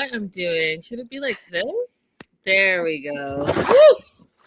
what I'm doing. Should it be like this? There we go.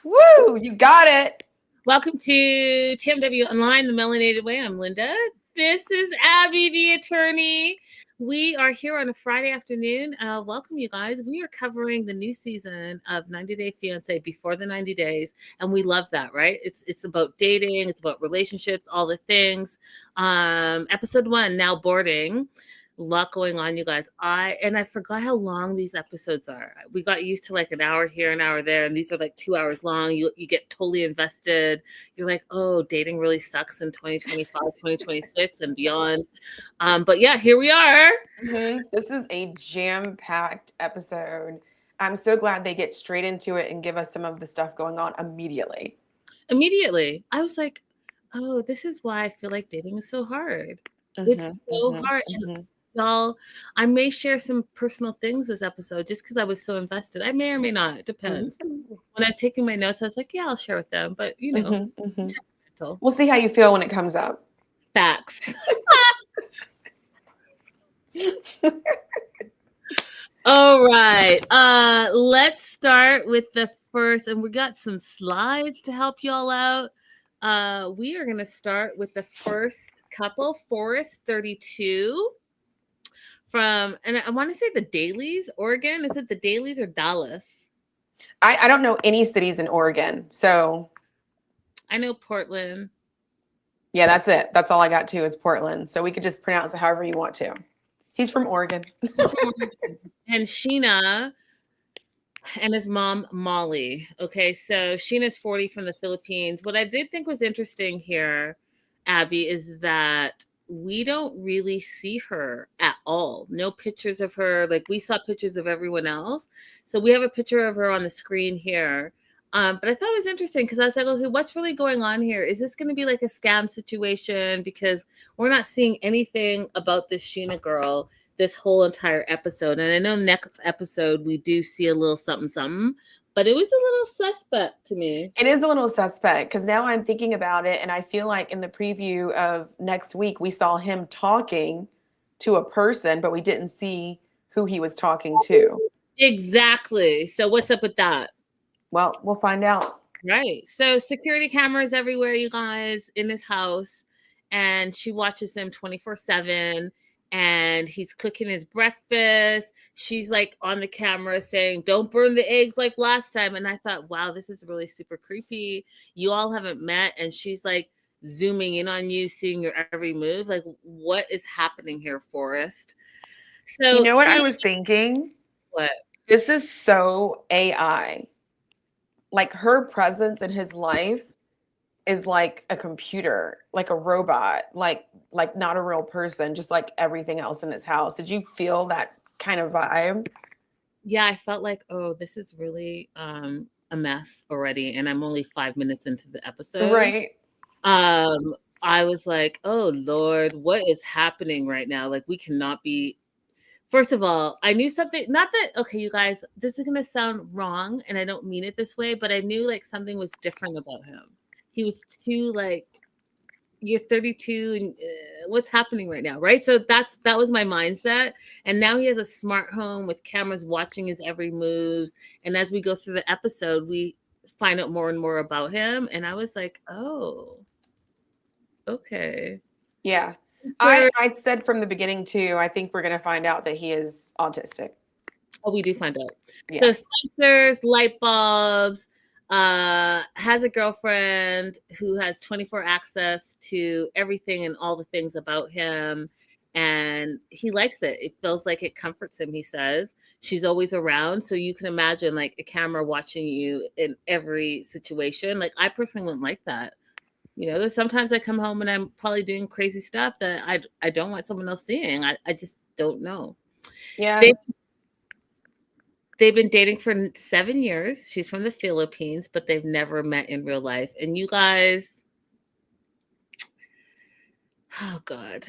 Woo! You got it. Welcome to TMW Online, the Melanated Way. I'm Linda. This is Abby, the attorney. We are here on a Friday afternoon. Welcome, you guys. We are covering the new season of 90 Day Fiancé before the 90 days, and we love that, right? It's about dating, it's about relationships, all the things. Episode 1, now boarding. A lot going on, you guys. I forgot how long these episodes are. We got used to like an hour here, an hour there, and these are like 2 hours long. You get totally invested. You're like, oh, dating really sucks in 2025, 2026 and beyond. But yeah, here we are. Mm-hmm. This is a jam-packed episode. I'm so glad they get straight into it and give us some of the stuff going on immediately. I was like, oh, this is why I feel like dating is so hard. It's so hard. And y'all, I may share some personal things this episode just because I was so invested. I may or may not. It depends. When I was taking my notes, I was like, yeah, I'll share with them. But, you know, we'll see how you feel when it comes up. Facts. All right. Let's start with the first, and we got some slides to help y'all out. We are going to start with the first couple, Forest 32. And I want to say the Dailies, Oregon. Is it the Dailies or Dallas? I don't know any cities in Oregon, so. I know Portland. Yeah, that's it. That's all I got too is Portland. So we could just pronounce it however you want to. He's from Oregon. And Sheena and his mom, Molly. Okay, so Sheena's 40 from the Philippines. What I did think was interesting here, Abby, is that we don't really see her at all. No pictures of her. Like, we saw pictures of everyone else. So we have a picture of her on the screen here. But I thought it was interesting because I was like, okay, what's really going on here? Is this going to be like a scam situation? Because we're not seeing anything about this Sheena girl this whole entire episode. And I know next episode we do see a little something, but it was a little suspect to me. It is a little suspect because now I'm thinking about it, and I feel like in the preview of next week, we saw him talking to a person, but we didn't see who he was talking to. Exactly. So what's up with that? Well, we'll find out. Right. So security cameras everywhere, you guys, in his house, and she watches him 24/7. And he's cooking his breakfast. She's like on the camera saying, don't burn the eggs like last time. And I thought, wow, this is really super creepy. You all haven't met. And she's like zooming in on you, seeing your every move. Like, what is happening here, Forrest? So you know what I was thinking? What? This is so AI. Like, her presence in his life is like a computer, like a robot, like not a real person, just like everything else in his house. Did you feel that kind of vibe? Yeah, I felt like, oh, this is really a mess already, and I'm only 5 minutes into the episode. Right. I was like, oh Lord, what is happening right now? Like, we cannot be. First of all, I knew something, not that, okay, you guys, this is going to sound wrong, and I don't mean it this way, but I knew like something was different about him. He was too like, you're 32 and what's happening right now, right? So that was my mindset. And now he has a smart home with cameras watching his every move. And as we go through the episode, we find out more and more about him. And I was like, oh, okay. Yeah. I said from the beginning too, I think we're going to find out that he is autistic. Oh, we do find out. Yeah. So sensors, light bulbs, has a girlfriend who has 24 access to everything and all the things about him, and he likes it. It feels like it comforts him, he says. She's always around, so you can imagine like a camera watching you in every situation. Like, I personally wouldn't like that. You know, there's sometimes I come home and I'm probably doing crazy stuff that I don't want someone else seeing. I just don't know. Yeah. They've been dating for 7 years. She's from the Philippines, but they've never met in real life. And you guys, oh God,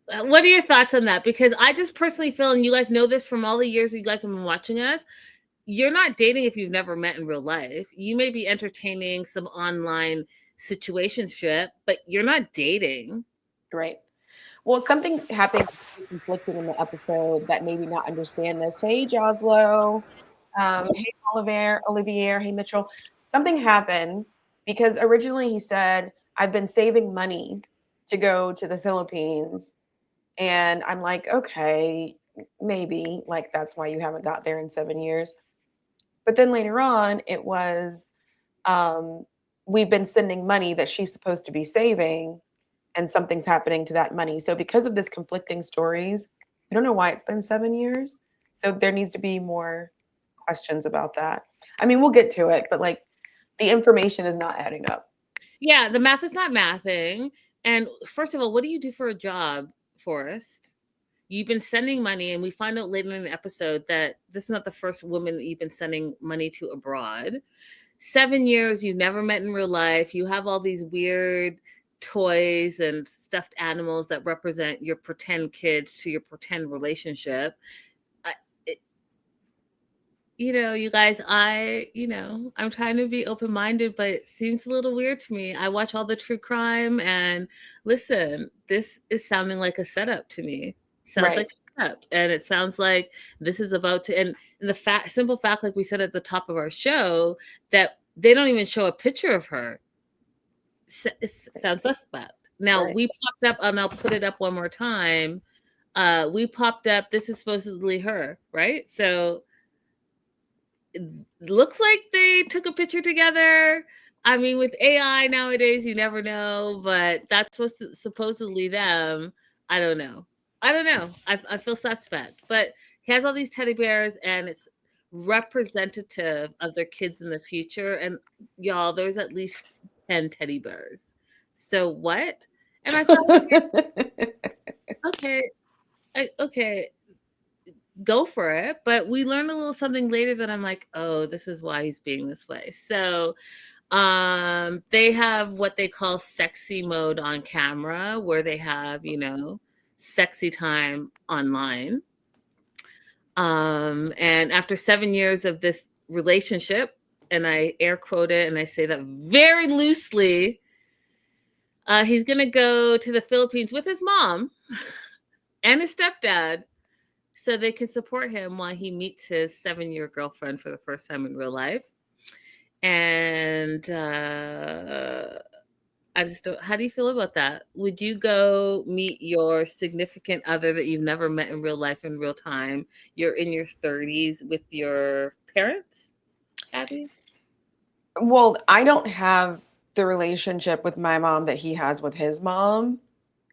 what are your thoughts on that? Because I just personally feel, and you guys know this from all the years you guys have been watching us, you're not dating if you've never met in real life. You may be entertaining some online situationship, but you're not dating. Right. Well, something happened conflicting in the episode that made me not understand this. Hey, Joslo. Hey, Olivier. Hey, Mitchell. Something happened because originally he said, I've been saving money to go to the Philippines. And I'm like, okay, maybe like that's why you haven't got there in 7 years. But then later on, it was, um, we've been sending money that she's supposed to be saving and something's happening to that money. So because of this conflicting stories, I don't know why it's been 7 years. So there needs to be more questions about that. I mean, we'll get to it, but like the information is not adding up. Yeah, the math is not mathing. And first of all, what do you do for a job, Forrest? You've been sending money, and we find out later in the episode that this is not the first woman that you've been sending money to abroad. 7 years, you've never met in real life. You have all these weird toys and stuffed animals that represent your pretend kids to your pretend relationship. You guys, I'm trying to be open-minded, but it seems a little weird to me. I watch all the true crime, and listen, this is sounding like a setup to me. Sounds Right. like a setup, and it sounds like this is about to. And the simple fact, like we said at the top of our show, that they don't even show a picture of her. It sounds suspect. Now Right. we popped up, and I'll put it up one more time. We popped up. This is supposedly her, right? So it looks like they took a picture together. I mean, with AI nowadays, you never know, but that's supposedly them. I don't know. I feel suspect, but he has all these teddy bears, and it's representative of their kids in the future. And y'all, there's at least 10 teddy bears. So what? And I thought, okay, okay, go for it. But we learn a little something later that I'm like, oh, this is why he's being this way. So they have what they call sexy mode on camera, where they have, sexy time online. And after 7 years of this relationship, and I air quote it and I say that very loosely, he's gonna go to the Philippines with his mom and his stepdad so they can support him while he meets his 7-year girlfriend for the first time in real life. And I just don't. How do you feel about that? Would you go meet your significant other that you've never met in real life in real time? You're in your 30s with your parents, Abby? Well, I don't have the relationship with my mom that he has with his mom.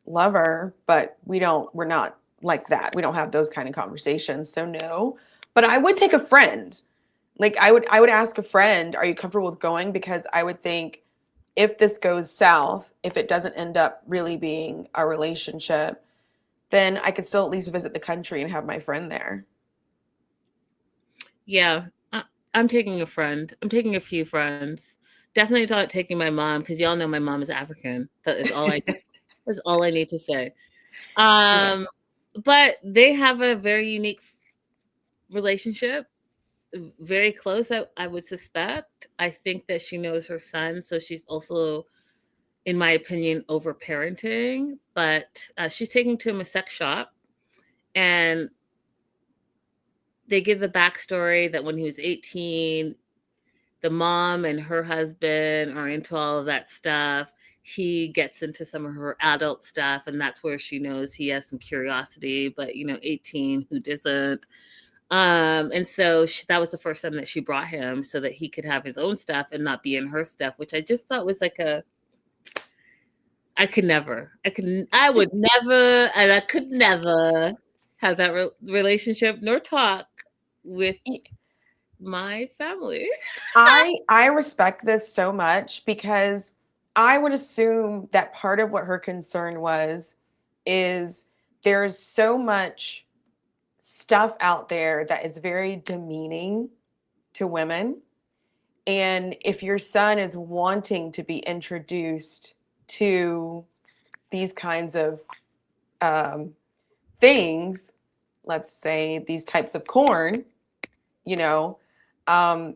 Love her, but we're not like that. We don't have those kind of conversations. So no. But I would take a friend. Like I would ask a friend, are you comfortable with going? Because I would think if this goes south, if it doesn't end up really being a relationship, then I could still at least visit the country and have my friend there. Yeah, I'm taking a friend. I'm taking a few friends. Definitely not taking my mom, because y'all know my mom is African. That is all I. That's all I need to say. Yeah. But they have a very unique relationship, very close. I would suspect. I think that she knows her son, so she's also, in my opinion, over parenting. But she's taking to him a sex shop, and they give the backstory that when he was 18, the mom and her husband are into all of that stuff. He gets into some of her adult stuff, and that's where she knows he has some curiosity. But 18, who doesn't? And so that was the first time that she brought him so that he could have his own stuff and not be in her stuff, which I just thought was like I would never, and I could never have that relationship nor talk with my family. I respect this so much because I would assume that part of what her concern was is there's so much stuff out there that is very demeaning to women. And if your son is wanting to be introduced to these kinds of things, let's say these types of corn, you know,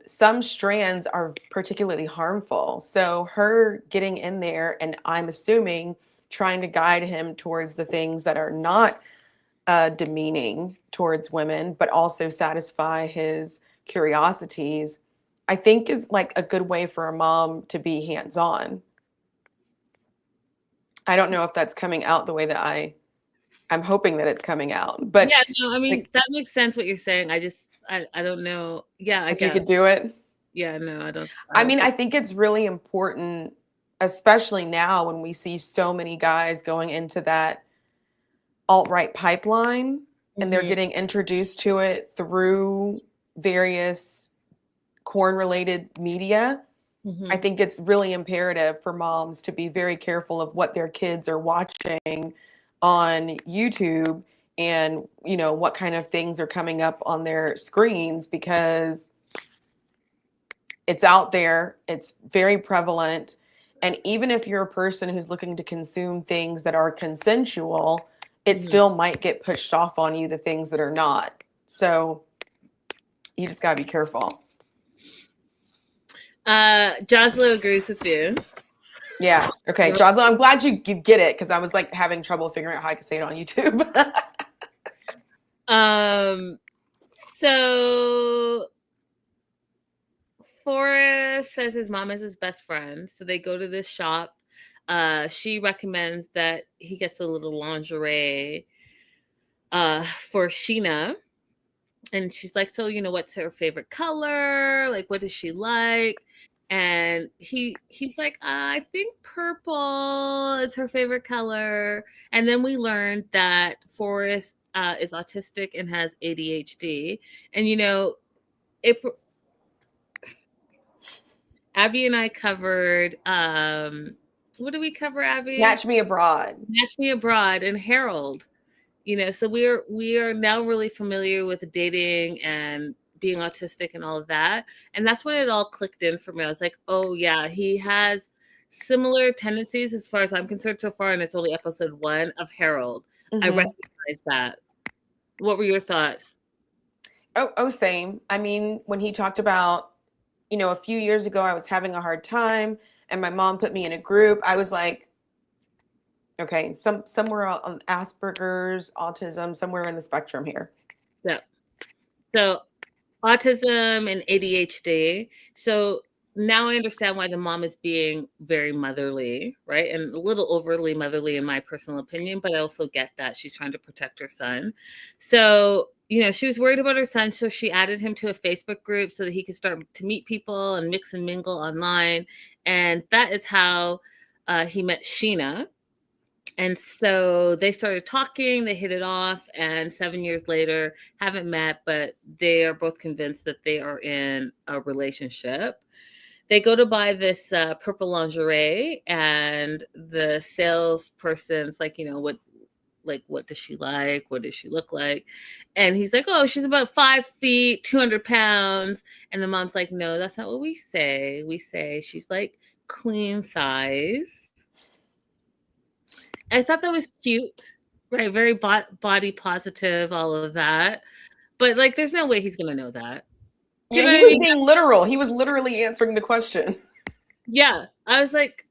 some strands are particularly harmful. So her getting in there, and I'm assuming trying to guide him towards the things that are not demeaning towards women, but also satisfy his curiosities, I think is like a good way for a mom to be hands-on. I don't know if that's coming out the way that I'm hoping that it's coming out, but Yeah, no, I mean, like that makes sense what you're saying. I don't know. Yeah, I if you guess. could do it. Yeah, no, I I don't mean, think. I think it's really important, especially now when we see so many guys going into that alt-right pipeline and they're Mhm, getting introduced to it through various corn related media. I mhm. think it's really imperative for moms to be very careful of what their kids are watching on YouTube and, you know, what kind of things are coming up on their screens because it's out there, it's very prevalent. And even if you're a person who's looking to consume things that are consensual, it Mhm. still might get pushed off on you, the things that are not. So you just got to be careful. Jocelyn agrees with you. Yeah. Okay. Jocelyn, I'm glad you get it because I was like having trouble figuring out how I could say it on YouTube. Um, so Forrest says his mom is his best friend. So they go to this shop. She recommends that he gets a little lingerie for Sheena. And she's like, so, what's her favorite color? Like, what does she like? And he's like, I think purple is her favorite color. And then we learned that Forrest is autistic and has ADHD. And, it Abby and I covered what did we cover, Abby? Snatch Me Abroad. Match Me Abroad and Harold. So we are now really familiar with dating and being autistic and all of that. And that's when it all clicked in for me. I was like, oh yeah, he has similar tendencies as far as I'm concerned so far, and it's only episode 1 of Harold. I Mm-hmm. recognize that. What were your thoughts? Oh, same. I mean, when he talked about, you know, a few years ago, I was having a hard time and my mom put me in a group, I was like, okay, somewhere on Asperger's, autism, somewhere in the spectrum here. Yeah. So autism and ADHD. So now I understand why the mom is being very motherly, right? And a little overly motherly, in my personal opinion, but I also get that she's trying to protect her son. So, she was worried about her son. So she added him to a Facebook group so that he could start to meet people and mix and mingle online. And that is how he met Sheena. And so they started talking, they hit it off, and 7 years later, haven't met, but they are both convinced that they are in a relationship. They go to buy this purple lingerie, and the salesperson's like, what does she like? What does she look like? And he's like, oh, she's about 5 feet, 200 pounds. And the mom's like, no, that's not what we say. We say she's like queen size. I thought that was cute, right? Very body positive, all of that. But like, there's no way he's gonna know that. Do Yeah, you know he what I was mean? being literal. He was literally answering the question. Yeah, I was like,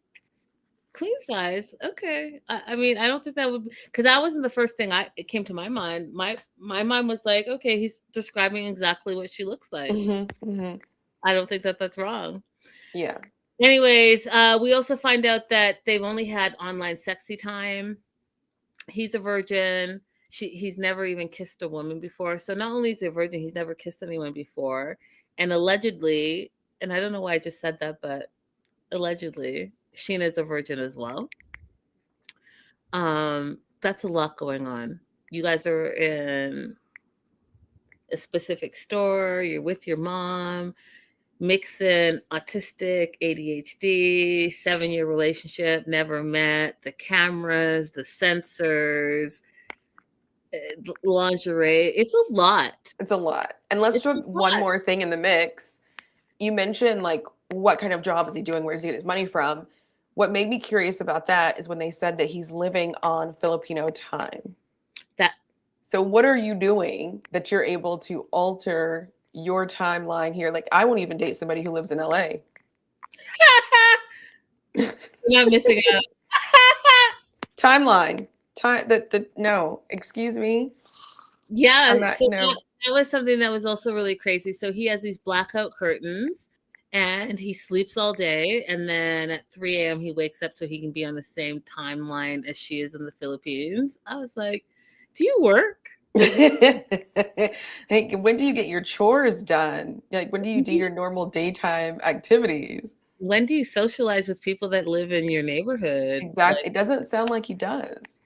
queen size, okay. I mean, I don't think that would, because that wasn't the first thing it came to my mind. My mind was like, okay, he's describing exactly what she looks like. Hmm. I don't think that that's wrong. Yeah. Anyways, we also find out that they've only had online sexy time. He's a virgin. He's never even kissed a woman before. So not only is he a virgin, he's never kissed anyone before. And allegedly, and I don't know why I just said that, but allegedly, Sheena's a virgin as well. That's a lot going on. You guys are in a specific store, you're with your mom, mixing autistic, ADHD, 7-year relationship, never met, the cameras, the sensors, lingerie. It's a lot. It's a lot. And let's It's a throw one lot. more thing in the mix. You mentioned like what kind of job is he doing? Where does he get his money from? What made me curious about that is when they said that he's living on Filipino time. That So what are you doing that you're able to alter your timeline here. Like, I won't even date somebody who lives in LA. You're not missing out. Timeline. No, excuse me. I'm Yeah, not, so no. that was something that was also really crazy. So he has these blackout curtains and he sleeps all day. And then at 3 a.m., he wakes up so he can be on the same timeline as she is in the Philippines. I was like, do you work? Hey, when do you get your chores done? Like, when do you do your normal daytime activities? When do you socialize with people that live in your neighborhood? Exactly. Like, It doesn't sound like he does.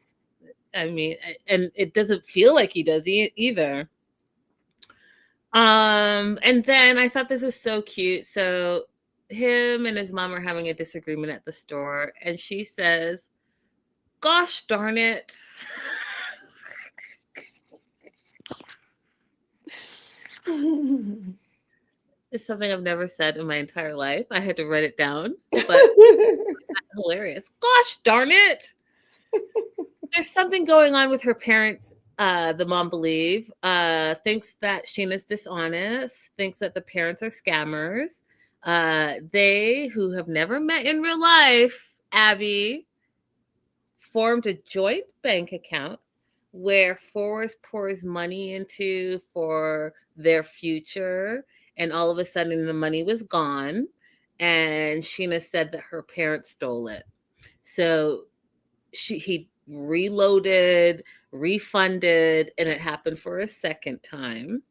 I mean, and it doesn't feel like he does either. And then I thought this was so cute. So him and his mom are having a disagreement at the store, and she says, "Gosh darn it." It's something I've never said in my entire life. I had to write it down, but hilarious. Gosh darn it. There's something going on with her parents. The mom thinks that Sheena's dishonest, thinks that the parents are scammers. They, who have never met in real life, Abby, formed a joint bank account where Forrest pours money into for their future, and all of a sudden the money was gone, and Sheena said that her parents stole it. So he reloaded, refunded, and it happened for a second time.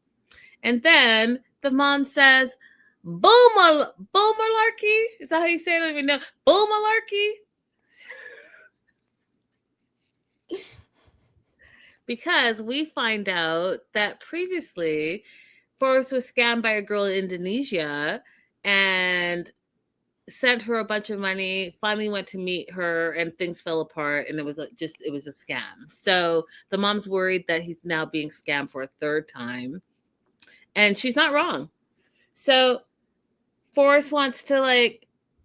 And then the mom says, Bull malarkey? Is that how you say it? I don't even know. Bull malarkey? Because we find out that previously Forrest was scammed by a girl in Indonesia and sent her a bunch of money, finally went to meet her, and things fell apart, and it was a scam. So the mom's worried that he's now being scammed for a third time, and she's not wrong. So Forrest wants to like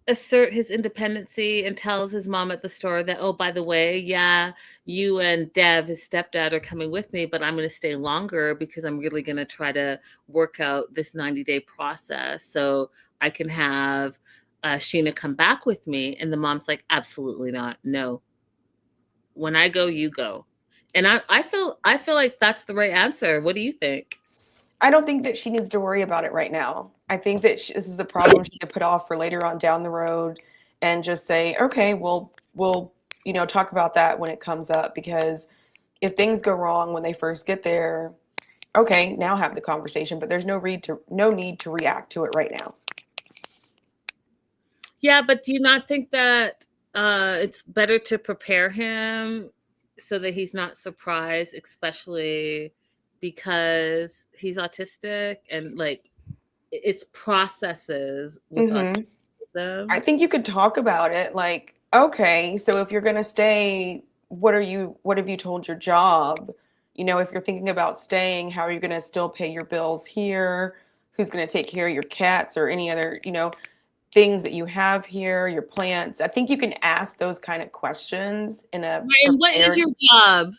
assert his independency and tells his mom at the store that, oh, by the way, yeah, you and Dev, his stepdad, are coming with me, but I'm going to stay longer because I'm really going to try to work out this 90-day process so I can have Sheena come back with me. And the mom's like, absolutely not. No. When I go, you go. And I feel like that's the right answer. What do you think? I don't think that she needs to worry about it right now. I think that this is a problem she could put off for later on down the road and just say, okay, we'll talk about that when it comes up, because if things go wrong when they first get there, okay, now have the conversation, but there's no need to react to it right now. Yeah, but do you not think that it's better to prepare him so that he's not surprised, especially because he's autistic and like it's processes with autism? I think you could talk about it like, okay, so if you're going to stay, what have you told your job? If you're thinking about staying, how are you going to still pay your bills here? Who's going to take care of your cats or any other, things that you have here, your plants? I think you can ask those kind of questions in a And what is your job?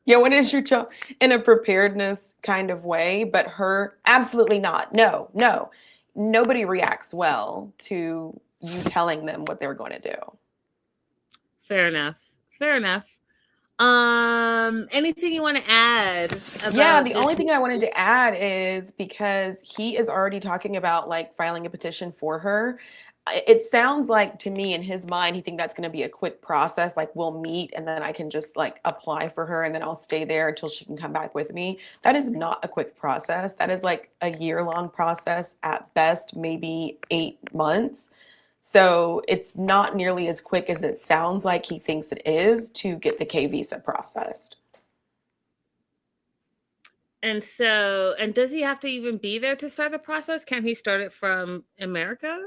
Yeah, what is your job, in a preparedness kind of way, but her, absolutely not. No, no. Nobody reacts well to you telling them what they're going to do. Fair enough. Fair enough. Anything you want to add about Yeah, the only thing I wanted to add is, because he is already talking about like filing a petition for her, it sounds like to me in his mind he think that's going to be a quick process, like we'll meet and then I can just like apply for her and then I'll stay there until she can come back with me. That is not a quick process. That is like a year-long process at best, maybe 8 months. So it's not nearly as quick as it sounds like he thinks it is to get the K visa processed. And does he have to even be there to start the process? Can he start it from America?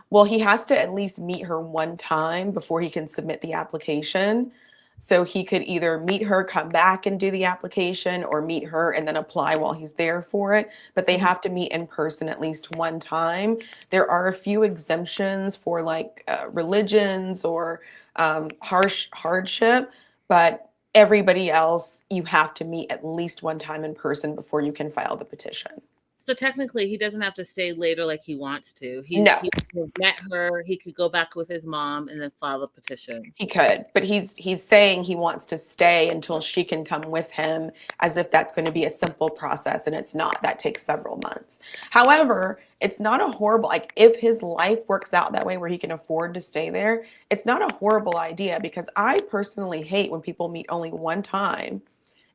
Well, he has to at least meet her one time before he can submit the application. So he could either meet her, come back and do the application, or meet her and then apply while he's there for it. But they have to meet in person at least one time. There are a few exemptions for like religions or harsh hardship, but everybody else, you have to meet at least one time in person before you can file the petition. So technically, he doesn't have to stay later like he wants to. No, He met her. He could go back with his mom and then file a petition. he could, but he's saying he wants to stay until she can come with him, as if that's going to be a simple process, and it's not. That takes several months. However, it's not a horrible, like, if his life works out that way where he can afford to stay there, it's not a horrible idea, because I personally hate when people meet only one time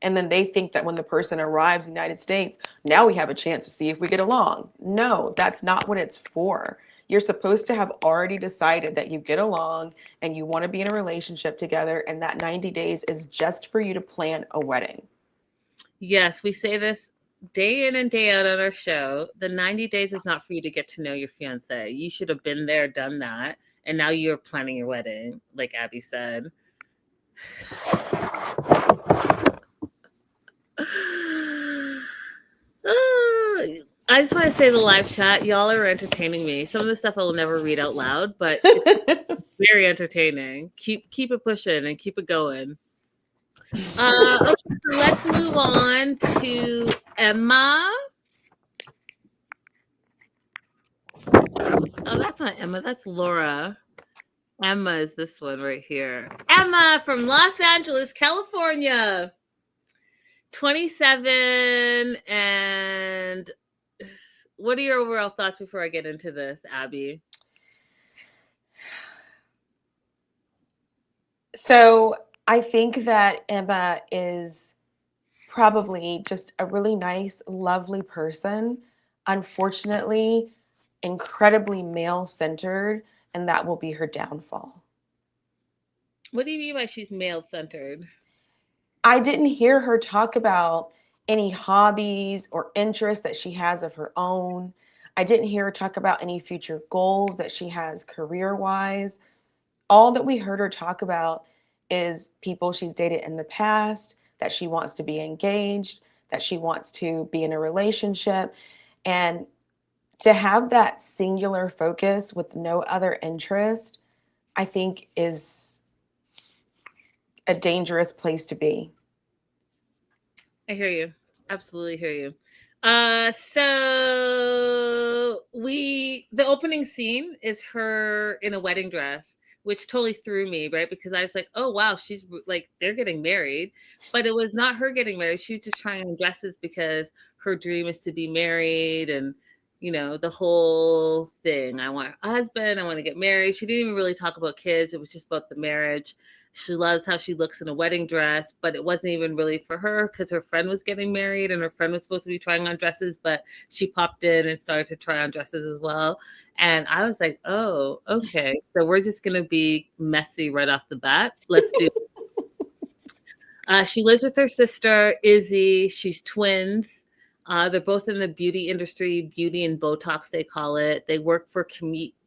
and then they think that when the person arrives in the United States, now we have a chance to see if we get along. No, that's not what it's for. You're supposed to have already decided that you get along and you want to be in a relationship together, and that 90 days is just for you to plan a wedding. Yes, we say this day in and day out on our show. The 90 days is not for you to get to know your fiance. You should have been there, done that, and now you're planning your wedding, like Abby said. I just want to say the live chat, y'all are entertaining me. Some of the stuff I will never read out loud, but it's very entertaining. Keep it pushing and keep it going. Okay, so let's move on to Emma. Oh, that's not Emma. That's Laura. Emma is this one right here. Emma from Los Angeles, California. 27. And what are your overall thoughts before I get into this, Abby? So I think that Emma is probably just a really nice, lovely person. Unfortunately, incredibly male-centered, and that will be her downfall. What do you mean by she's male-centered? I didn't hear her talk about any hobbies or interests that she has of her own. I didn't hear her talk about any future goals that she has career-wise. All that we heard her talk about is people she's dated in the past, that she wants to be engaged, that she wants to be in a relationship. And to have that singular focus with no other interest, I think is a dangerous place to be. I hear you. Absolutely hear you. So the opening scene is her in a wedding dress, which totally threw me, right? Because I was like, oh wow, she's like, they're getting married. But it was not her getting married. She was just trying on dresses because her dream is to be married, and the whole thing. I want a husband, I want to get married. She didn't even really talk about kids. It was just about the marriage. She loves how she looks in a wedding dress, but it wasn't even really for her because her friend was getting married and her friend was supposed to be trying on dresses, but she popped in and started to try on dresses as well. And I was like, oh, okay. So we're just going to be messy right off the bat. Let's do it. She lives with her sister, Izzy. She's twins. They're both in the beauty industry, beauty and Botox, they call it. They work for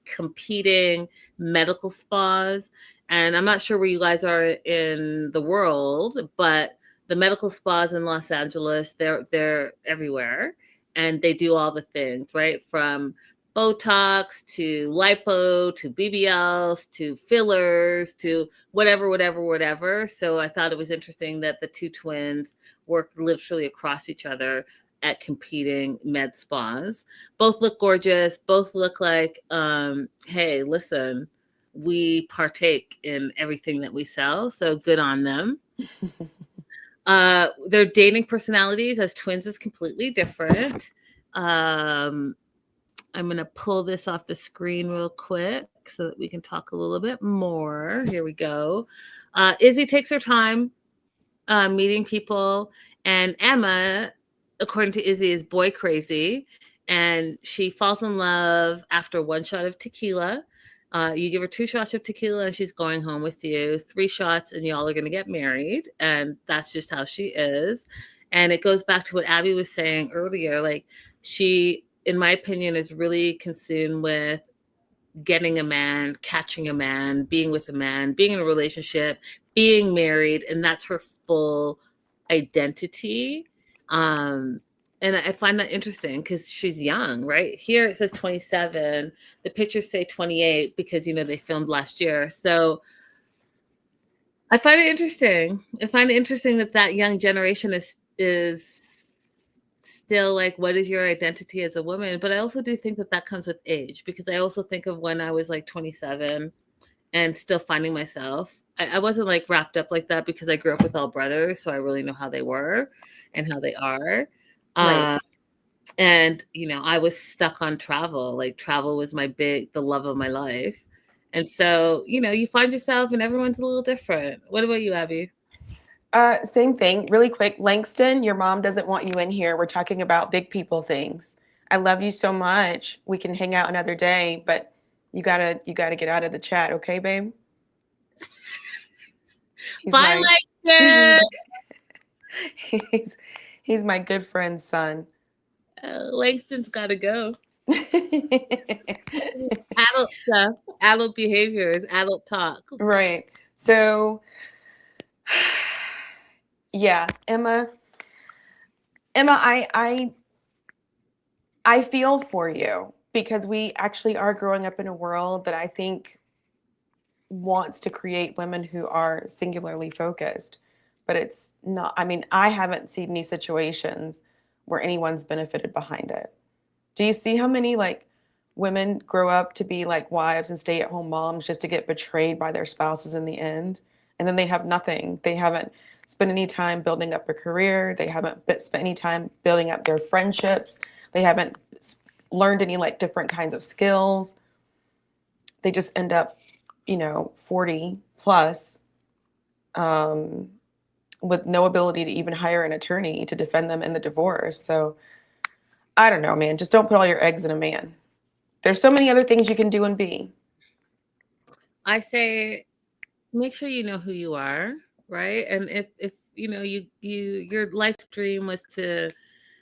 competing medical spas. And I'm not sure where you guys are in the world, but the medical spas in Los Angeles, they're everywhere. And they do all the things, right? From Botox to lipo to BBLs to fillers to whatever. So I thought it was interesting that the two twins work literally across each other at competing med spas. Both look gorgeous. Both look like, hey, listen, we partake in everything that we sell. So good on them. Their dating personalities as twins is completely different. I'm going to pull this off the screen real quick so that we can talk a little bit more. Here we go. Izzy takes her time meeting people, and Emma, according to Izzy, is boy crazy, and she falls in love after one shot of tequila. You give her 2 shots of tequila and she's going home with you. 3 shots and y'all are going to get married. And that's just how she is. And it goes back to what Abby was saying earlier. Like, she, in my opinion, is really consumed with getting a man, catching a man, being with a man, being in a relationship, being married. And that's her full identity. And I find that interesting because she's young, right? Here it says 27. The pictures say 28 because, they filmed last year. So I find it interesting. I find it interesting that young generation is still like, what is your identity as a woman? But I also do think that that comes with age, because I also think of when I was like 27 and still finding myself. I wasn't like wrapped up like that because I grew up with all brothers, so I really know how they were and how they are. Right. And I was stuck on travel. Like travel was the love of my life. And so, you find yourself and everyone's a little different. What about you, Abby? Same thing. Really quick, Langston, your mom doesn't want you in here. We're talking about big people things. I love you so much. We can hang out another day, but you gotta get out of the chat, okay, babe? He's Bye, my Langston. he's he's my good friend's son. Langston's got to go. Adult stuff, adult behaviors, adult talk. Right. So, yeah, Emma, I feel for you because we actually are growing up in a world that I think wants to create women who are singularly focused, but it's not. I mean, I haven't seen any situations where anyone's benefited behind it. Do you see how many like women grow up to be like wives and stay-at-home moms just to get betrayed by their spouses in the end? And then they have nothing. They haven't spent any time building up a career. They haven't spent any time building up their friendships. They haven't learned any like different kinds of skills. They just end up, 40 plus, with no ability to even hire an attorney to defend them in the divorce. So I don't know, man. Just don't put all your eggs in a man. There's so many other things you can do and be. I say, make sure you know who you are, right? And if your life dream was to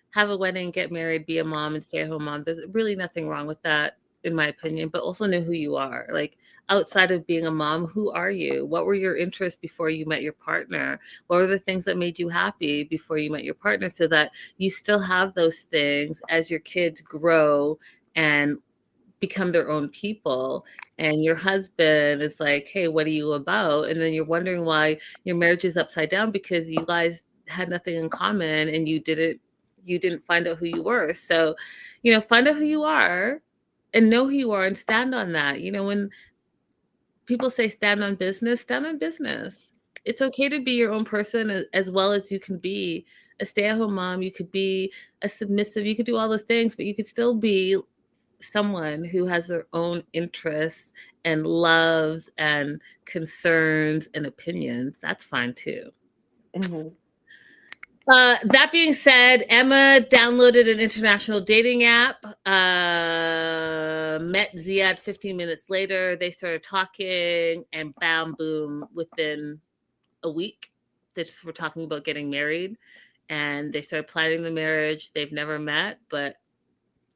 have a wedding, get married, be a mom, and stay at home mom, there's really nothing wrong with that, in my opinion. But also know who you are. Like outside of being a mom, who are you? What were your interests before you met your partner? What were the things that made you happy before you met your partner, so that you still have those things as your kids grow and become their own people? And your husband is like, hey, what are you about? And then you're wondering why your marriage is upside down, because you guys had nothing in common and you didn't find out who you were. So, find out who you are and know who you are and stand on that. When people say stand on business, stand on business. It's okay to be your own person as well as you can be a stay-at-home mom. You could be a submissive, you could do all the things, but you could still be someone who has their own interests and loves and concerns and opinions. That's fine too. Mm-hmm. That being said, Emma downloaded an international dating app, met Ziad 15 minutes later. They started talking, and bam, boom, within a week, they just were talking about getting married, and they started planning the marriage. They've never met, but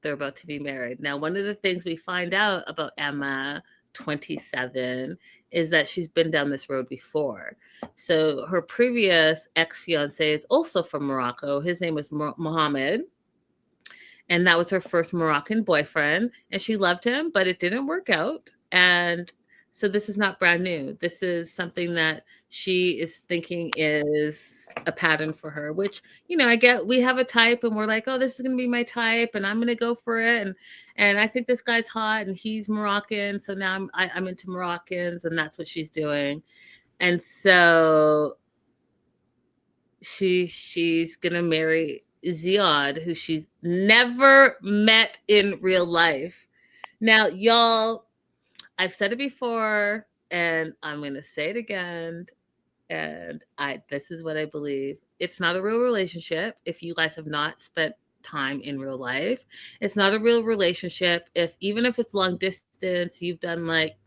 they're about to be married. Now, one of the things we find out about Emma, 27, is that she's been down this road before. So her previous ex-fiance is also from Morocco. His name was Mohammed. And that was her first Moroccan boyfriend. And she loved him, but it didn't work out. And so this is not brand new. This is something that she is thinking is a pattern for her, which, I get, we have a type and we're like, oh, this is going to be my type and I'm going to go for it. And I think this guy's hot and he's Moroccan. So now I'm into Moroccans, and that's what she's doing. And so she's going to marry Ziad, who she's never met in real life. Now, y'all, I've said it before and I'm going to say it again. And this is what I believe. It's not a real relationship if you guys have not spent time in real life. It's not a real relationship even if it's long distance, you've done like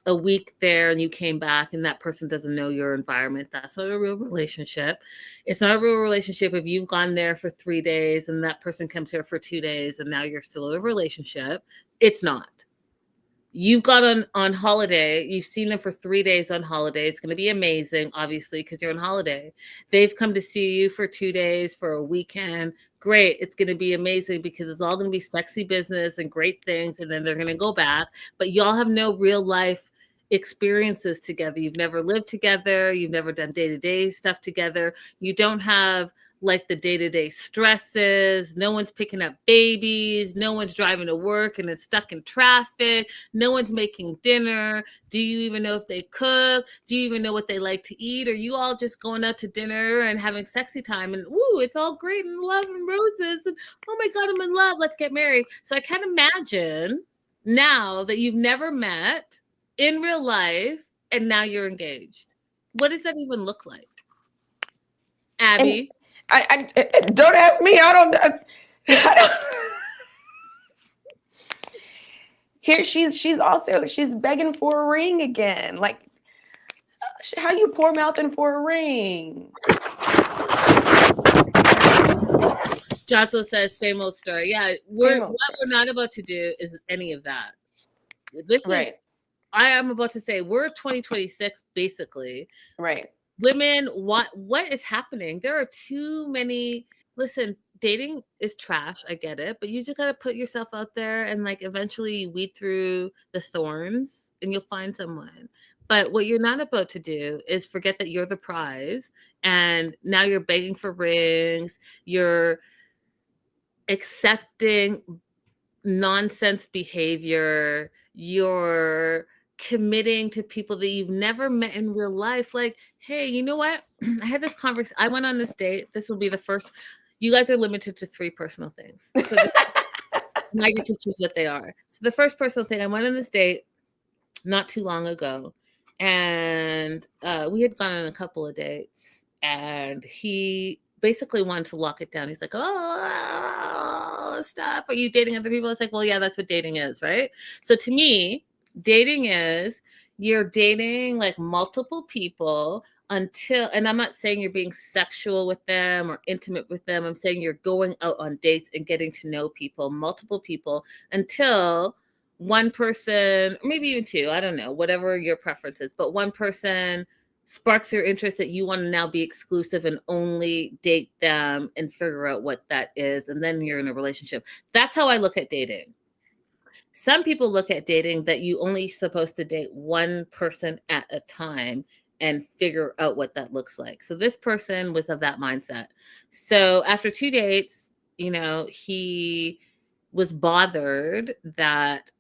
a week there and you came back and that person doesn't know your environment. That's not a real relationship. It's not a real relationship if you've gone there for 3 days and that person comes here for 2 days and now you're still in a relationship. It's not. You've gone on holiday. You've seen them for 3 days on holiday. It's going to be amazing, obviously, because you're on holiday. They've come to see you for 2 days, for a weekend. Great. It's going to be amazing because it's all going to be sexy business and great things. And then they're going to go back. But y'all have no real life experiences together. You've never lived together. You've never done day-to-day stuff together. You don't have like the day-to-day stresses. No one's picking up babies. No one's driving to work and it's stuck in traffic. No one's making dinner. Do you even know if they cook? Do you even know what they like to eat? Are you all just going out to dinner and having sexy time and woo, it's all great and love and roses and oh my God, I'm in love, let's get married. So I can't imagine now that you've never met in real life and now you're engaged. What does that even look like? Abby? I don't ask me. I don't. Here she's begging for a ring again. Like, how you poor mouthing for a ring? Jocelyn says same old story. Yeah, we're not about to do is any of that. This right. is I am about to say we're 2026 basically. Right. Women, what is happening? There are too many. Listen, dating is trash. I get it, but you just gotta put yourself out there and like eventually weed through the thorns and you'll find someone. But what you're not about to do is forget that you're the prize and now you're begging for rings. You're accepting nonsense behavior. You're committing to people that you've never met in real life. Like, hey, you know what? I had this conversation. I went on this date. This will be the first. You guys are limited to 3 personal things. So I get to choose what they are. So the first personal thing, I went on this date not too long ago. And we had gone on a couple of dates. And he basically wanted to lock it down. He's like, oh, stuff. Are you dating other people? It's like, well, yeah, that's what dating is, right? So to me, dating is you're dating like multiple people until, and I'm not saying you're being sexual with them or intimate with them. I'm saying you're going out on dates and getting to know people, multiple people, until one person, or maybe even 2, I don't know, whatever your preference is, but one person sparks your interest that you want to now be exclusive and only date them and figure out what that is. And then you're in a relationship. That's how I look at dating. Some people look at dating that you only supposed to date one person at a time and figure out what that looks like. So this person was of that mindset. So after 2 dates, you know, he was bothered that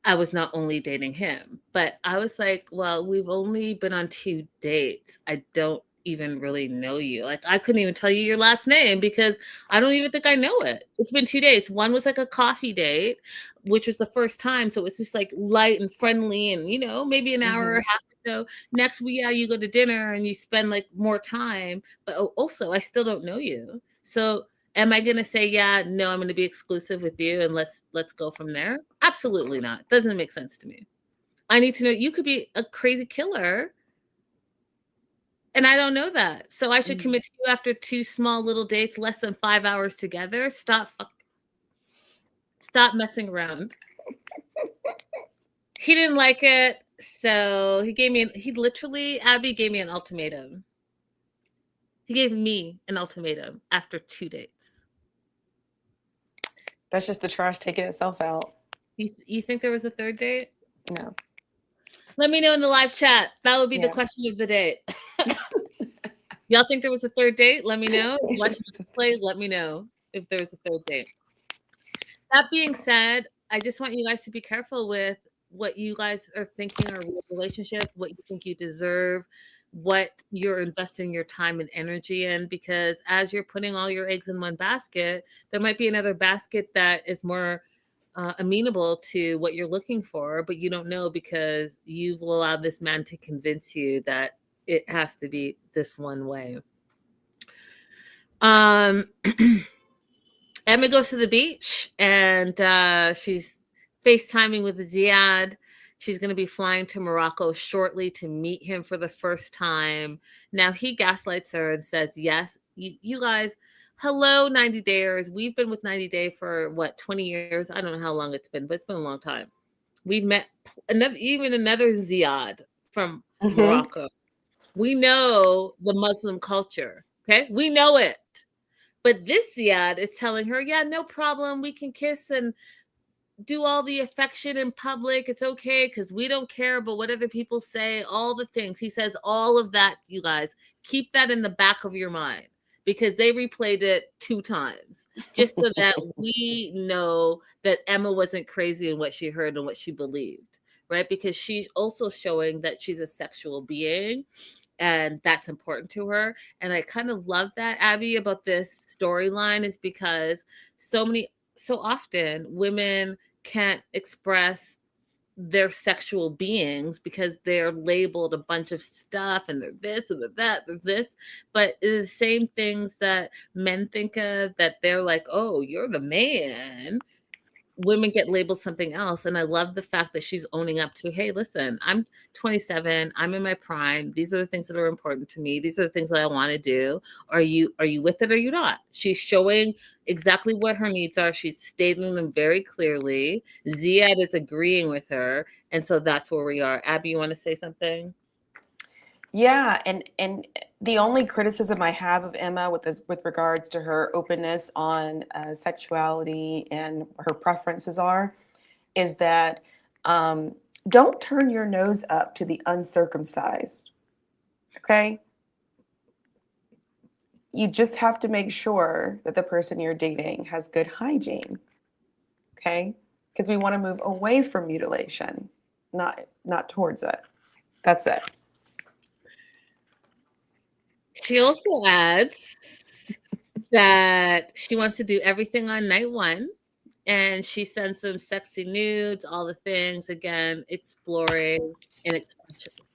I was not only dating him, but I was like, well, we've only been on 2 dates. I don't even really know you. Like, I couldn't even tell you your last name because I don't even think I know it. It's been 2 days. One was like a coffee date, which was the first time. So it's just like light and friendly and, you know, maybe an hour or half or so. Next week, yeah, you go to dinner and you spend like more time. But also, I still don't know you. So am I going to say, yeah, no, I'm going to be exclusive with you and let's go from there? Absolutely not. Doesn't make sense to me. I need to know you could be a crazy killer and I don't know that. So I should commit to you after 2 small little dates, less than 5 hours together. Stop messing around. He didn't like it. So he literally, Abby gave me an ultimatum. He gave me an ultimatum after 2 dates. That's just the trash taking itself out. You think there was a 3rd date? No. Let me know in the live chat. That would be the question of the day. Y'all think there was a 3rd date? Let me know. Watch the plays. Let me know if there was a 3rd date. That being said, I just want you guys to be careful with what you guys are thinking are real relationships, what you think you deserve, what you're investing your time and energy in, because as you're putting all your eggs in one basket, there might be another basket that is more amenable to what you're looking for, but you don't know because you've allowed this man to convince you that it has to be this one way. Emma goes to the beach and she's FaceTiming with Ziad. She's going to be flying to Morocco shortly to meet him for the first time. Now he gaslights her and says, yes, you guys, hello, 90 Dayers. We've been with 90 Day for 20 years? I don't know how long it's been, but it's been a long time. We've met another Ziad from Morocco. We know the Muslim culture. Okay. We know it. But this Ziad is telling her, yeah, no problem. We can kiss and do all the affection in public. It's okay because we don't care about what other people say, all the things. He says all of that, you guys. Keep that in the back of your mind because they replayed it 2 times just so that we know that Emma wasn't crazy in what she heard and what she believed, right? Because she's also showing that she's a sexual being and that's important to her. And I kind of love that, Abby, about this storyline is because so often women can't express their sexual beings because they're labeled a bunch of stuff and they're this and they're that, they're this. But the same things that men think of that they're like, oh, you're the man. Women get labeled something else. And I love the fact that she's owning up to, hey, listen, I'm 27, I'm in my prime. These are the things that are important to me. These are the things that I want to do. Are you with it or are you not? She's showing exactly what her needs are. She's stating them very clearly. Ziad is agreeing with her. And so that's where we are. Abby, you want to say something? Yeah, and the only criticism I have of Emma with regards to her openness on sexuality and her preferences is that don't turn your nose up to the uncircumcised. Okay, you just have to make sure that the person you're dating has good hygiene. Okay, because we want to move away from mutilation, not towards it. That's it. She also adds that she wants to do everything on night 1. And she sends them sexy nudes, all the things, again, exploring and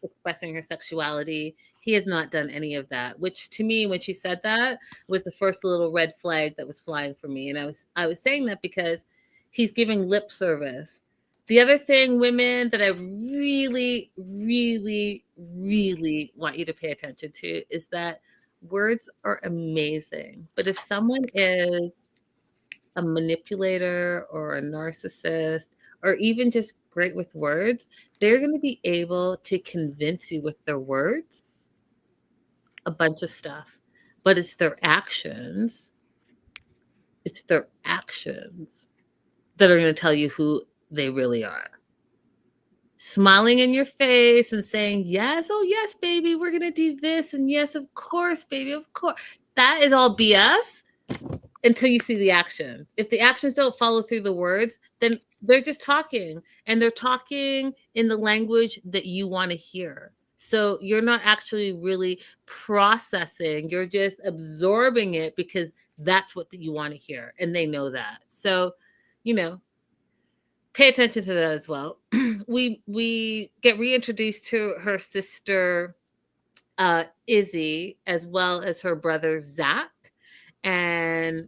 expressing her sexuality. He has not done any of that, which to me, when she said that, was the first little red flag that was flying for me. And I was saying that because he's giving lip service. The other thing, women, that I really, really, really want you to pay attention to is that words are amazing. But if someone is a manipulator or a narcissist or even just great with words, they're going to be able to convince you with their words a bunch of stuff. But it's their actions that are going to tell you who they really are. Smiling in your face and saying, yes, oh, yes, baby, we're going to do this. And yes, of course, baby, of course. That is all BS until you see the actions. If the actions don't follow through the words, then they're just talking and they're talking in the language that you want to hear. So you're not actually really processing, you're just absorbing it because that's what you want to hear. And they know that. So, you know, pay attention to that as well. we get reintroduced to her sister, Izzy, as well as her brother, Zach. And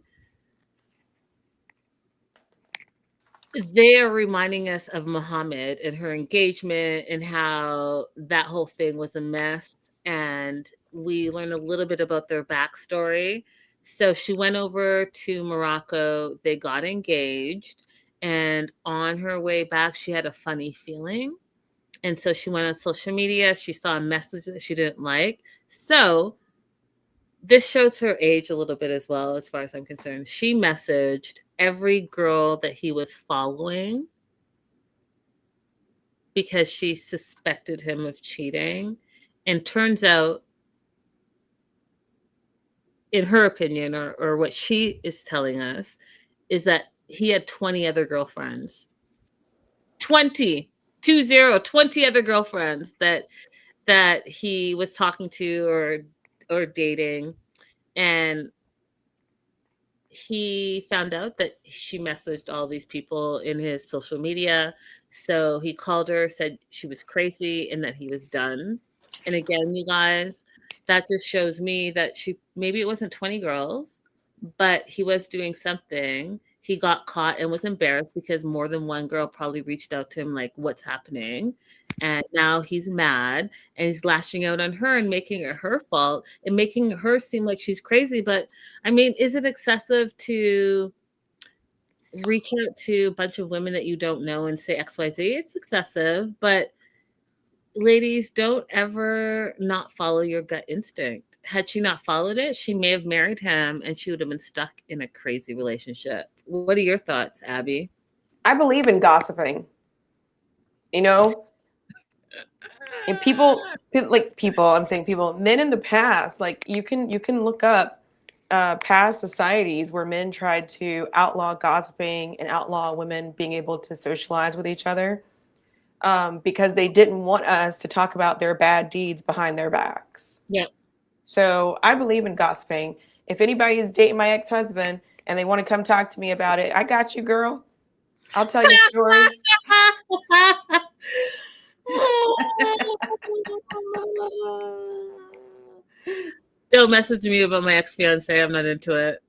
they are reminding us of Muhammad and her engagement and how that whole thing was a mess. And we learn a little bit about their backstory. So she went over to Morocco, they got engaged, and on her way back, she had a funny feeling. And so she went on social media, she saw a message that she didn't like. So this shows her age a little bit as well, as far as I'm concerned. She messaged every girl that he was following because she suspected him of cheating. And turns out, in her opinion, or what she is telling us, is that he had 20 other girlfriends. 20, 20 other girlfriends that he was talking to or dating. And he found out that she messaged all these people in his social media. So he called her, said she was crazy and that he was done. And again, you guys, that just shows me that maybe it wasn't 20 girls, but he was doing something. He got caught and was embarrassed because more than one girl probably reached out to him like, what's happening? And now he's mad and he's lashing out on her and making it her fault and making her seem like she's crazy. But I mean, is it excessive to reach out to a bunch of women that you don't know and say XYZ? It's excessive, but ladies, don't ever not follow your gut instinct. Had she not followed it, she may have married him and she would have been stuck in a crazy relationship. What are your thoughts, Abby? I believe in gossiping. You know, and I'm saying people, men in the past, like you can look up past societies where men tried to outlaw gossiping and outlaw women being able to socialize with each other, because they didn't want us to talk about their bad deeds behind their backs. Yeah. So I believe in gossiping. If anybody is dating my ex-husband and they want to come talk to me about it, I got you, girl. I'll tell you stories. Don't message me about my ex-fiance. I'm not into it.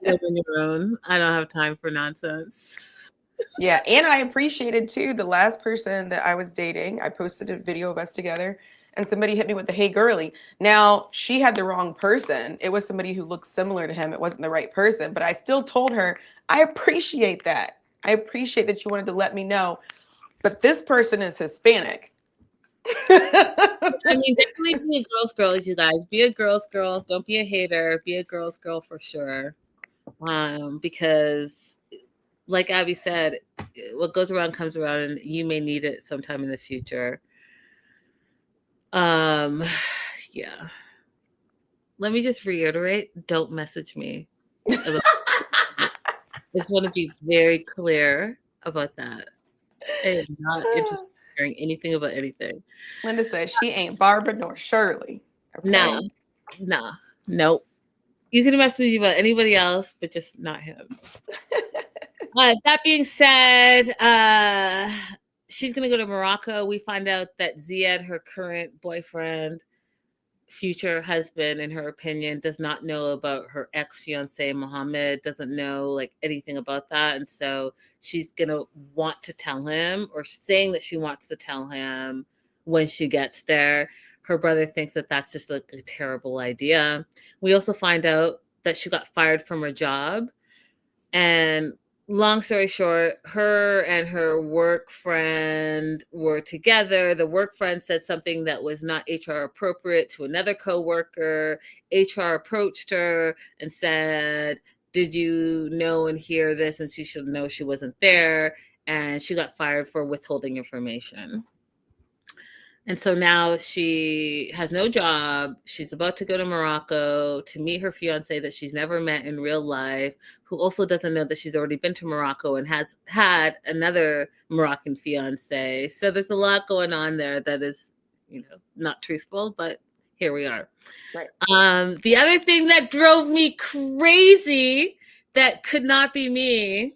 Live on your own. I don't have time for nonsense. Yeah, and I appreciated too the last person that I was dating. I posted a video of us together, and somebody hit me with the "Hey girly." Now she had the wrong person. It was somebody who looked similar to him. It wasn't the right person, but I still told her I appreciate that. I appreciate that you wanted to let me know, but this person is Hispanic. I mean, definitely be a girl's girl, you guys. Be a girl's girl. Don't be a hater. Be a girl's girl for sure. Because like Abby said, what goes around comes around, and you may need it sometime in the future. Yeah. Let me just reiterate, don't message me. I just want to be very clear about that. I am not interested in hearing anything about anything. Linda says she ain't Barbara nor Shirley. Okay? Nah, nope. You can message me about anybody else, but just not him. That being said, she's going to go to Morocco. We find out that Ziad, her current boyfriend, future husband, in her opinion, does not know about her ex-fiance, Mohammed, doesn't know like anything about that. And so she's going to want to tell him, or saying that she wants to tell him when she gets there. Her brother thinks that that's just like a terrible idea. We also find out that she got fired from her job. And long story short, her and her work friend were together. The work friend said something that was not HR appropriate to another coworker. HR approached her and said, "Did you know and hear this?" And she should know she wasn't there. And she got fired for withholding information. And so now she has no job. She's about to go to Morocco to meet her fiance that she's never met in real life, who also doesn't know that she's already been to Morocco and has had another Moroccan fiance. So there's a lot going on there that is, not truthful, but here we are. Right. The other thing that drove me crazy that could not be me.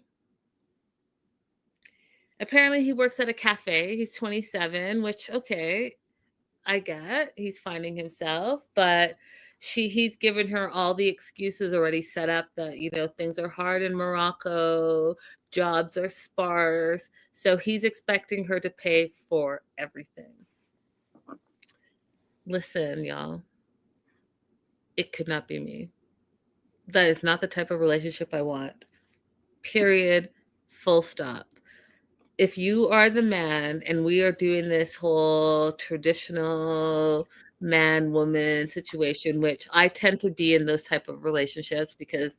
Apparently he works at a cafe. He's 27, which, okay, I get. He's finding himself, but he's given her all the excuses already set up that, things are hard in Morocco, jobs are sparse. So he's expecting her to pay for everything. Listen, y'all, it could not be me. That is not the type of relationship I want. Period. Full stop. If you are the man and we are doing this whole traditional man-woman situation, which I tend to be in those type of relationships because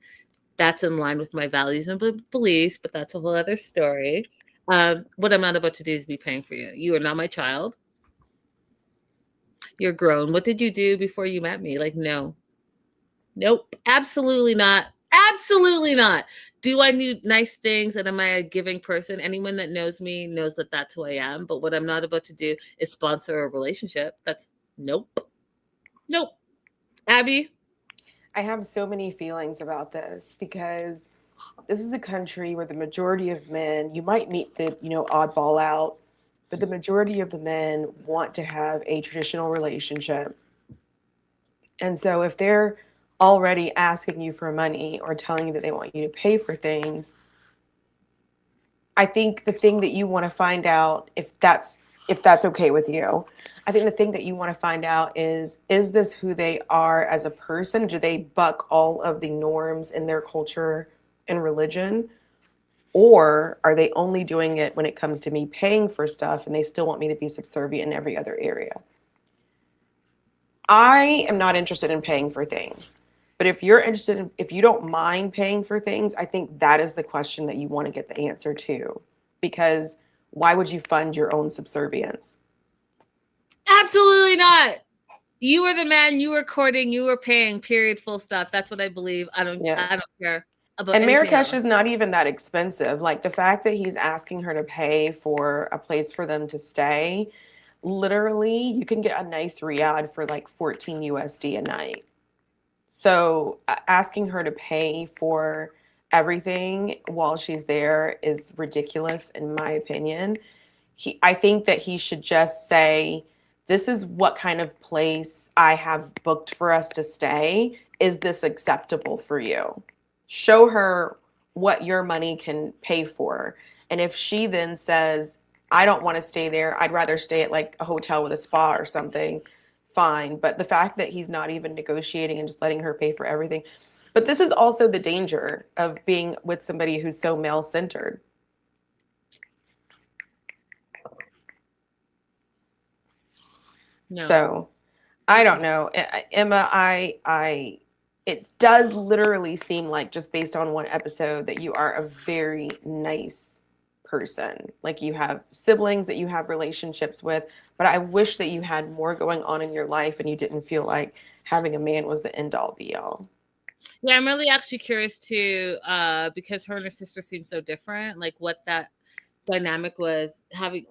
that's in line with my values and beliefs, but that's a whole other story. What I'm not about to do is be paying for you. You are not my child. You're grown. What did you do before you met me? Like, no. Nope. Absolutely not. Absolutely not. Do I need nice things, and am I a giving person? Anyone that knows me knows that that's who I am. But what I'm not about to do is sponsor a relationship. That's nope. Nope. Abby? I have so many feelings about this because this is a country where the majority of men, you might meet the, oddball out, but the majority of the men want to have a traditional relationship. And so if they're already asking you for money or telling you that they want you to pay for things, I think the thing that you want to find out, if that's okay with you, I think the thing that you want to find out is this who they are as a person? Do they buck all of the norms in their culture and religion? Or are they only doing it when it comes to me paying for stuff and they still want me to be subservient in every other area? I am not interested in paying for things. But if you're interested in, if you don't mind paying for things, I think that is the question that you want to get the answer to. Because why would you fund your own subservience? Absolutely not. You were the man, you were courting, you were paying, period, full stop. That's what I believe. I don't care about And anything Marrakesh else. is not even that expensive. Like the fact that he's asking her to pay for a place for them to stay, literally, you can get a nice riad for like 14 USD a night. So asking her to pay for everything while she's there is ridiculous, in my opinion. I think that he should just say, this is what kind of place I have booked for us to stay. Is this acceptable for you? Show her what your money can pay for. And if she then says, I don't want to stay there, I'd rather stay at like a hotel with a spa or something, fine. But the fact that he's not even negotiating and just letting her pay for everything. But this is also the danger of being with somebody who's so male centered. No. So I don't know. Emma, it does literally seem like, just based on one episode, that you are a very nice person. Like you have siblings that you have relationships with, but I wish that you had more going on in your life and you didn't feel like having a man was the end all be all. Yeah, I'm really actually curious too, because her and her sister seem so different, like what that dynamic was, having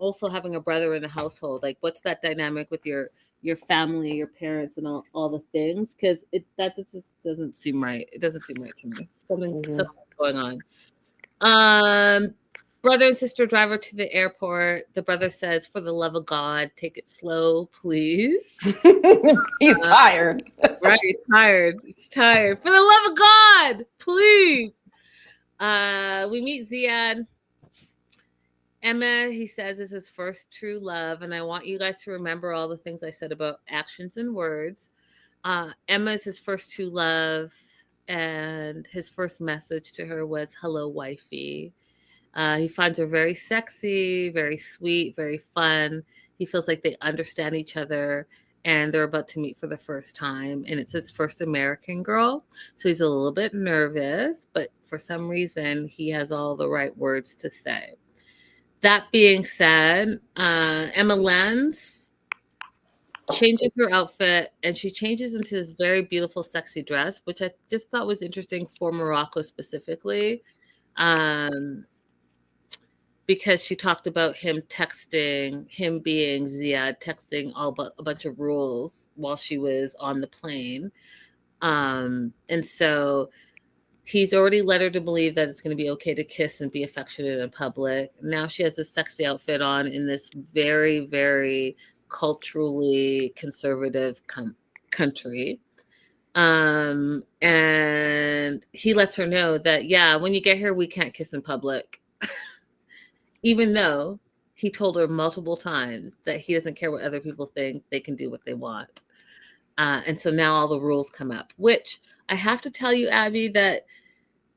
a brother in the household. Like what's that dynamic with your family, your parents, and all the things, because that just doesn't seem right. It doesn't seem right to me. Something's going on. Brother and sister drive her to the airport. The brother says, for the love of God, take it slow, please. He's tired. Right, tired. He's tired. For the love of God, please. We meet Ziad. Emma, he says, is his first true love, and I want you guys to remember all the things I said about actions and words. Emma is his first true love, and his first message to her was, hello, wifey. He finds her very sexy, very sweet, very fun. He feels like they understand each other, and they're about to meet for the first time. And it's his first American girl. So he's a little bit nervous, but for some reason, he has all the right words to say. That being said, Emma Lenz changes her outfit, and she changes into this very beautiful, sexy dress, which I just thought was interesting for Morocco specifically. Because she talked about him being Ziad, texting a bunch of rules while she was on the plane. And so he's already led her to believe that it's going to be okay to kiss and be affectionate in public. Now she has this sexy outfit on in this very, very culturally conservative country. And he lets her know that, yeah, when you get here, we can't kiss in public. Even though he told her multiple times that he doesn't care what other people think, they can do what they want. And so now all the rules come up, which I have to tell you, Abby,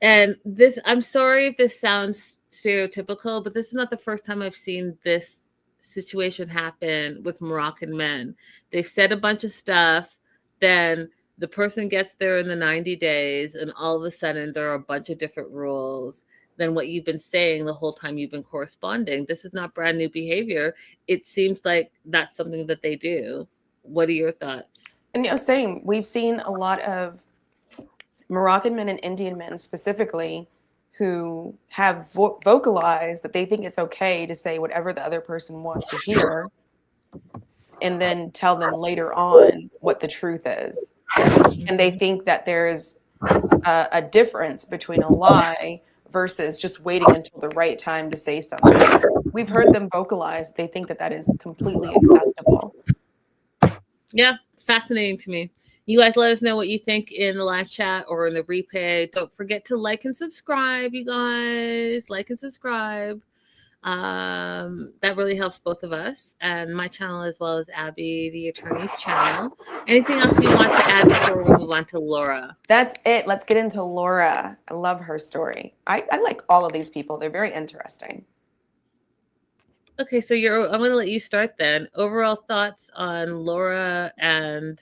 I'm sorry if this sounds stereotypical, but this is not the first time I've seen this situation happen with Moroccan men. They've said a bunch of stuff, then the person gets there in the 90 days, and all of a sudden there are a bunch of different rules than what you've been saying the whole time you've been corresponding. This is not brand new behavior. It seems like that's something that they do. What are your thoughts? And same. We've seen a lot of Moroccan men and Indian men specifically who have vocalized that they think it's okay to say whatever the other person wants to hear, and then tell them later on what the truth is. And they think that there's a difference between a lie versus just waiting until the right time to say something. We've heard them vocalize. They think that is completely acceptable. Yeah, fascinating to me. You guys let us know what you think in the live chat or in the replay. Don't forget to like and subscribe, you guys. Like and subscribe. That really helps both of us and my channel, as well as Abby, the attorney's channel. Anything else you want to add before we move on to Laura? That's it. Let's get into Laura. I love her story. I like all of these people. They're very interesting. Okay, so I'm going to let you start then. Overall thoughts on Laura and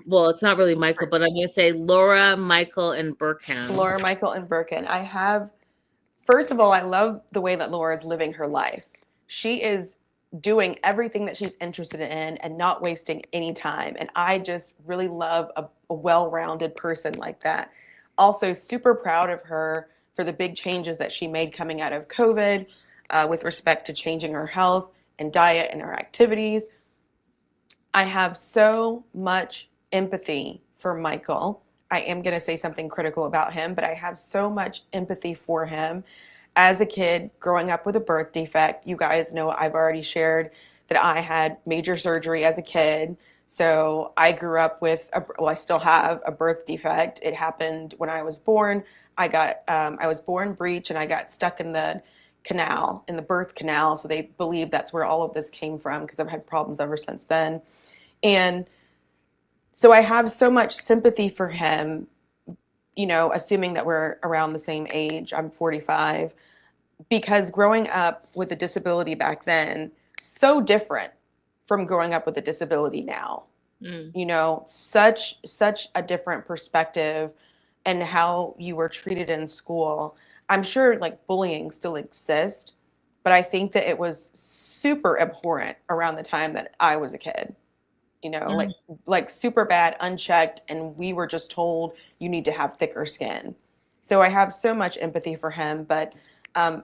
well, it's not really Michael, but I'm going to say Laura, Michael, and Burkham. Laura, Michael, and Birkin. First of all, I love the way that Laura is living her life. She is doing everything that she's interested in and not wasting any time. And I just really love a well-rounded person like that. Also, super proud of her for the big changes that she made coming out of COVID with respect to changing her health and diet and her activities. I have so much empathy for Michael. I am going to say something critical about him, but I have so much empathy for him. As a kid growing up with a birth defect, you guys know I've already shared that I had major surgery as a kid. So I grew up with, I still have a birth defect. It happened when I was born. I was born breech and I got stuck in the canal, in the birth canal. So they believe that's where all of this came from because I've had problems ever since then. And so I have so much sympathy for him, assuming that we're around the same age. I'm 45, because growing up with a disability back then, so different from growing up with a disability now. Such a different perspective and how you were treated in school. I'm sure like bullying still exists, but I think that it was super abhorrent around the time that I was a kid. Like super bad, unchecked, and we were just told you need to have thicker skin. So I have so much empathy for him, but I'm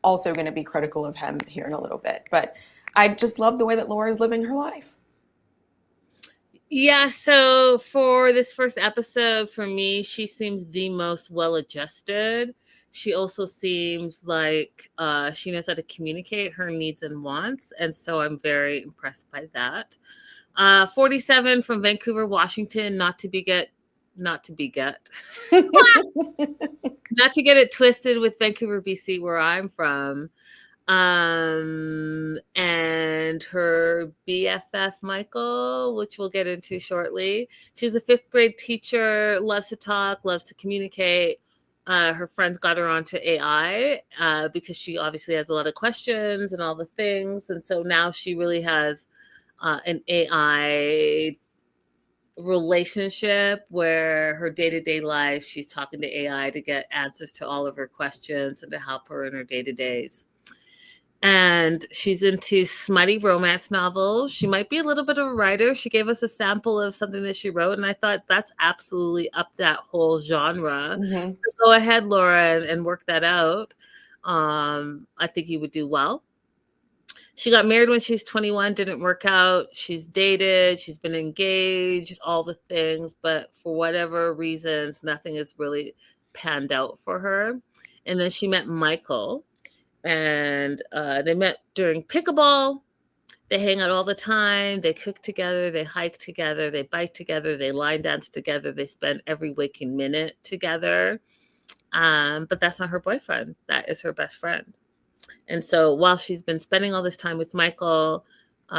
also going to be critical of him here in a little bit. But I just love the way that Laura is living her life. Yeah, so for this first episode, for me, she seems the most well-adjusted. She also seems like she knows how to communicate her needs and wants, and so I'm very impressed by that. 47 from Vancouver, Washington, not to get not to get it twisted with Vancouver, BC, where I'm from. And her BFF, Michael, which we'll get into shortly. She's a 5th grade teacher, loves to talk, loves to communicate. Her friends got her onto AI because she obviously has a lot of questions and all the things. And so now she really has an AI relationship where her day-to-day life, she's talking to AI to get answers to all of her questions and to help her in her day-to-days. And she's into smutty romance novels. She might be a little bit of a writer. She gave us a sample of something that she wrote, and I thought that's absolutely up that whole genre. Mm-hmm. So go ahead, Laura, and work that out. I think you would do well. She got married when she was 21, didn't work out. She's dated, she's been engaged, all the things, but for whatever reasons, nothing has really panned out for her. And then she met Michael, and they met during pickleball. They hang out all the time. They cook together, they hike together, they bike together, they line dance together. They spend every waking minute together. But that's not her boyfriend. That is her best friend. And so while she's been spending all this time with Michael,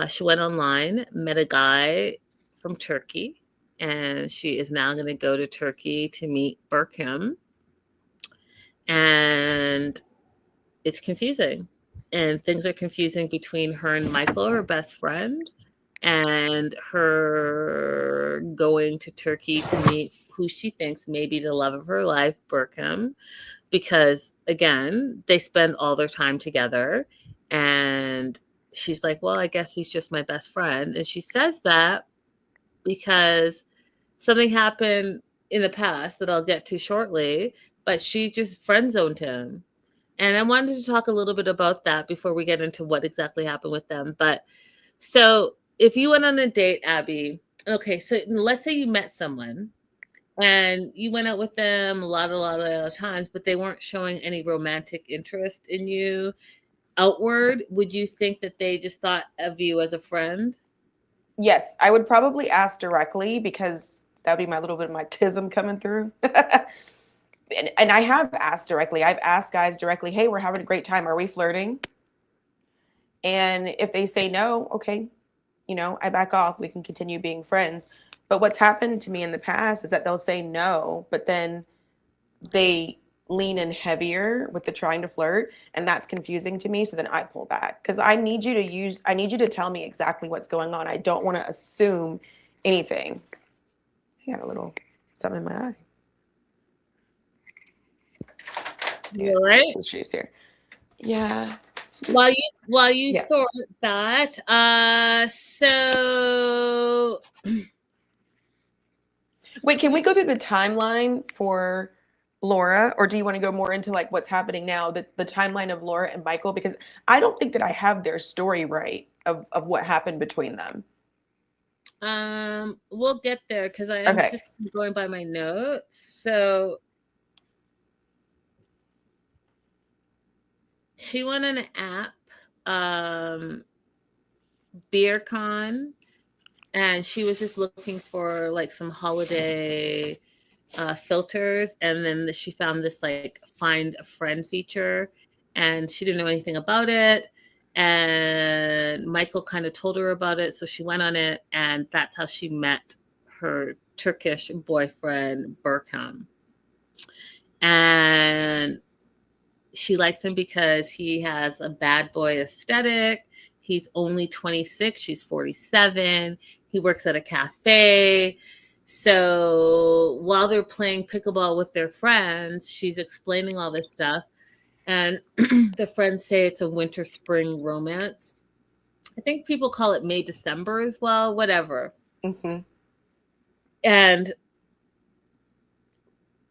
she went online, met a guy from Turkey, and she is now going to go to Turkey to meet Burkham. And it's confusing. And things are confusing between her and Michael, her best friend, and her going to Turkey to meet who she thinks may be the love of her life, Burkham. Because again, they spend all their time together, and she's like, well, I guess he's just my best friend. And she says that because something happened in the past that I'll get to shortly, but she just friend zoned him. And I wanted to talk a little bit about that before we get into what exactly happened with them. But so if you went on a date, Abby, okay, so let's say you met someone and you went out with them a lot of times, but they weren't showing any romantic interest in you outward. Would you think that they just thought of you as a friend? Yes, I would probably ask directly because that would be my little bit of my tism coming through. And I have asked directly. I've asked guys directly, hey, we're having a great time. Are we flirting? And if they say no, okay, I back off. We can continue being friends. But what's happened to me in the past is that they'll say no, but then they lean in heavier with the trying to flirt, and that's confusing to me. So then I pull back because I need you to tell me exactly what's going on. I don't want to assume anything. I got a little something in my eye. You're right. Tissues here. Yeah. While you Yeah. sort that, so Wait, can we go through the timeline for Laura, or do you want to go more into like what's happening now, the timeline of Laura and Michael? Because I don't think that I have their story right of what happened between them. we'll get there because I am Okay. just going by my notes. So she went on an app, BeerCon, and she was just looking for like some holiday filters, and then she found this like find a friend feature, and she didn't know anything about it, and Michael kind of told her about it, so she went on it, and that's how she met her Turkish boyfriend Berkham. And she likes him because he has a bad boy aesthetic. He's only 26, she's 47. He works at a cafe. So while they're playing pickleball with their friends, she's explaining all this stuff. And the friends say it's a winter spring romance. I think people call it May December as well, whatever. Mm-hmm. And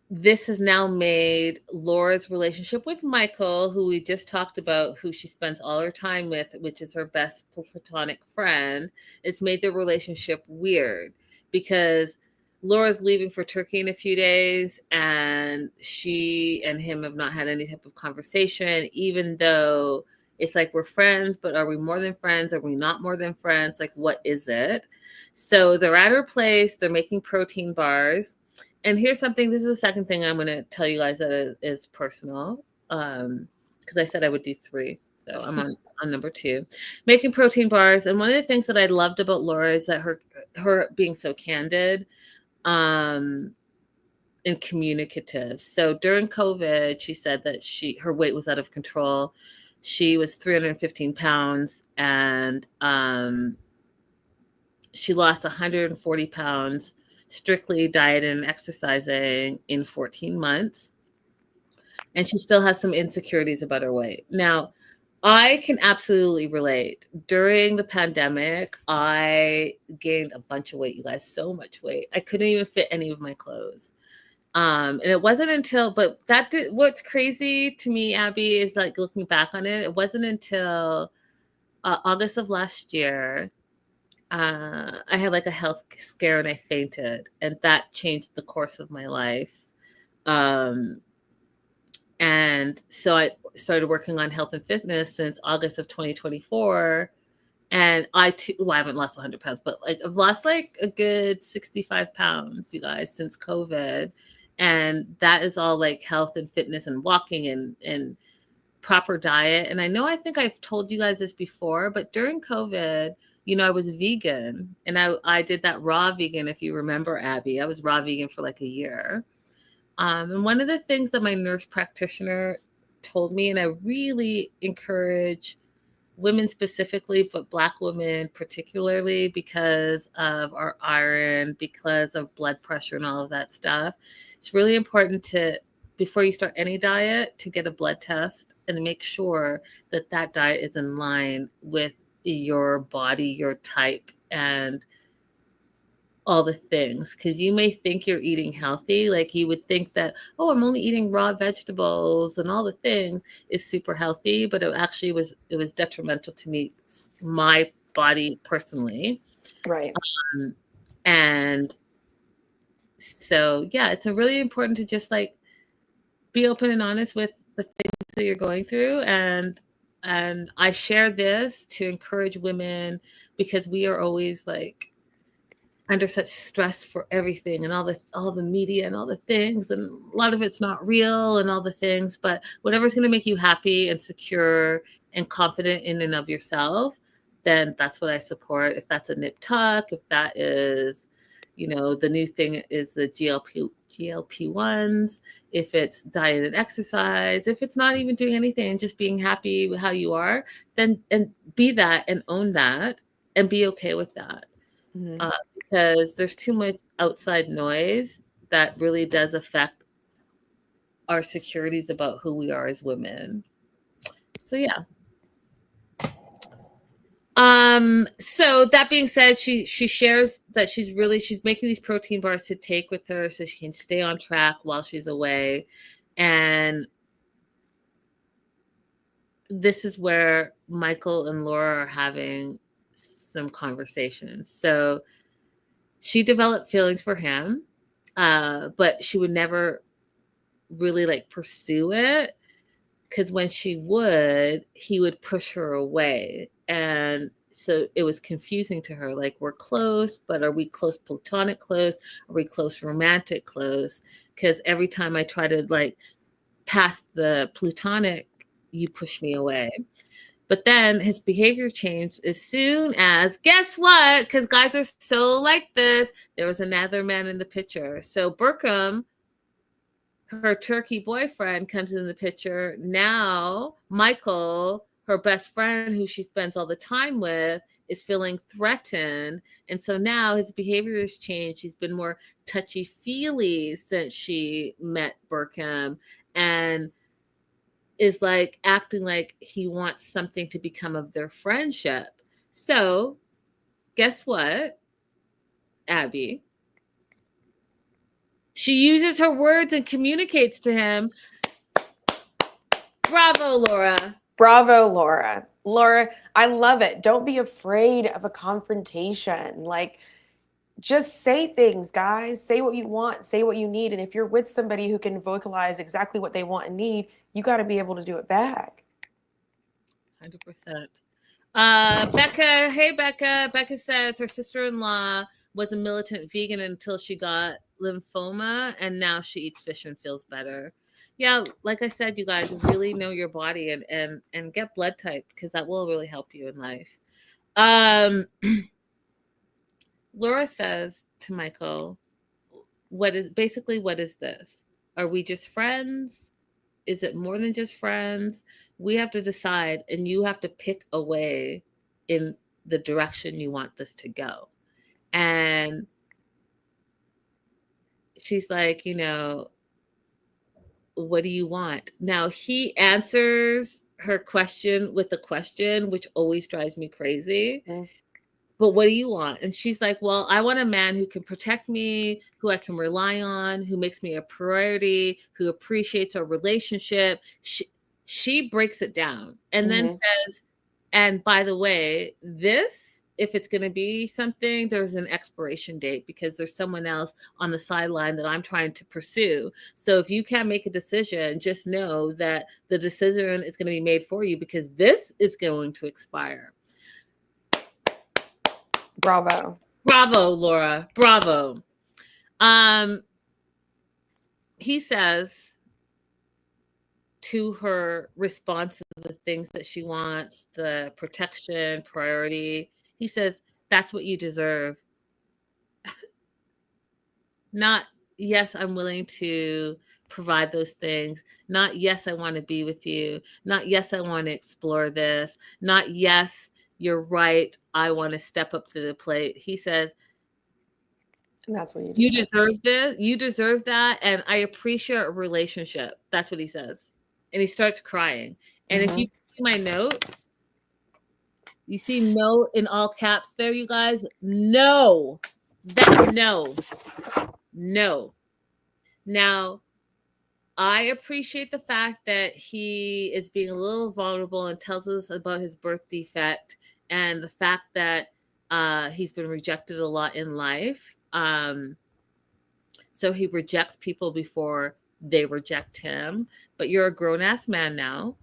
this has now made Laura's relationship with Michael, who we just talked about, who she spends all her time with, which is her best platonic friend. It's made the relationship weird because Laura's leaving for Turkey in a few days, and she and him have not had any type of conversation, even though it's like we're friends, but are we more than friends? Are we not more than friends? Like, what is it? So they're at her place, they're making protein bars. And here's something, this is the second thing I'm going to tell you guys that is personal, because I said I would do 3. So I'm on number 2, making protein bars. And one of the things that I loved about Laura is that her being so candid and communicative. So during COVID, she said that her weight was out of control. She was 315 pounds, and she lost 140 pounds strictly dieting and exercising in 14 months. And she still has some insecurities about her weight. Now, I can absolutely relate. During the pandemic, I gained a bunch of weight, you guys, so much weight. I couldn't even fit any of my clothes. And it wasn't until, what's crazy to me, Abby, is like looking back on it, it wasn't until August of last year I had like a health scare and I fainted, and that changed the course of my life. And so I started working on health and fitness since August of 2024. And I haven't lost 100 pounds, but like I've lost like a good 65 pounds, you guys, since COVID. And that is all like health and fitness and walking and proper diet. And I think I've told you guys this before, but during COVID, I was vegan, and I did that raw vegan. If you remember, Abby, I was raw vegan for like a year. And one of the things that my nurse practitioner told me, and I really encourage women specifically, but Black women particularly, because of our iron, because of blood pressure and all of that stuff, it's really important to, before you start any diet, to get a blood test and make sure that that diet is in line with your body, your type, and all the things. Because you may think you're eating healthy, like you would think that, oh, I'm only eating raw vegetables and all the things is super healthy, but it was detrimental to me, my body personally. Right. And so yeah, it's really important to just like be open and honest with the things that you're going through. And I share this to encourage women, because we are always like under such stress for everything, and all the media and all the things, and a lot of it's not real and all the things, but whatever's going to make you happy and secure and confident in and of yourself, then that's what I support. If that's a nip tuck, if that is, the new thing is the GLP-1s, if it's diet and exercise, if it's not even doing anything and just being happy with how you are, then and be that and own that and be okay with that. Mm-hmm. Because there's too much. outside noise that really does affect our securities about who we are as women. So yeah. So that being said, she shares that she's making these protein bars to take with her so she can stay on track while she's away. And this is where Michael and Laura are having some conversations. So she developed feelings for him, but she would never really like pursue it, because when she would, he would push her away. And so it was confusing to her, like, we're close, but are we close platonic close? Are we close romantic close? Because every time I try to like pass the platonic, you push me away. But then his behavior changed as soon as, guess what? Because guys are so like this, there was another man in the picture. So Burkham, her Turkey boyfriend, comes in the picture. Now Michael, her best friend who she spends all the time with, is feeling threatened. And so now his behavior has changed. He's been more touchy-feely since she met Burkham, and is like acting like he wants something to become of their friendship. So guess what, Abby? She uses her words and communicates to him. Bravo, Laura. Bravo, Laura. Laura, I love it. Don't be afraid of a confrontation. Like, just say things, guys. Say what you want, say what you need. And if you're with somebody who can vocalize exactly what they want and need, you got to be able to do it back. 100%. Becca, hey, Becca. Becca says her sister-in-law was a militant vegan until she got lymphoma, and now she eats fish and feels better. Yeah, like I said, you guys really know your body and get blood type, because that will really help you in life. Laura says to Michael, what is this? Are we just friends? Is it more than just friends? We have to decide, and you have to pick a way in the direction you want this to go. And she's like, what do you want? Now he answers her question with a question, which always drives me crazy. Mm-hmm. But what do you want? And she's like, well, I want a man who can protect me, who I can rely on, who makes me a priority, who appreciates our relationship. She breaks it down and then says, and by the way, this, if it's going to be something, there's an expiration date, because there's someone else on the sideline that I'm trying to pursue. So if you can't make a decision, just know that the decision is going to be made for you, because this is going to expire. Bravo. Bravo, Laura. Bravo. He says to her response to the things that she wants, the protection, priority, he says, that's what you deserve. Not, yes, I'm willing to provide those things. Not, yes, I want to be with you. Not, yes, I want to explore this. Not, yes, you're right, I want to step up to the plate. He says, and that's what you deserve this. You deserve that. And I appreciate a relationship. That's what he says. And he starts crying. And if you see my notes, you see no in all caps there, you guys. No. No. Now, I appreciate the fact that he is being a little vulnerable and tells us about his birth defect, and the fact that he's been rejected a lot in life. So he rejects people before they reject him. But you're a grown-ass man now.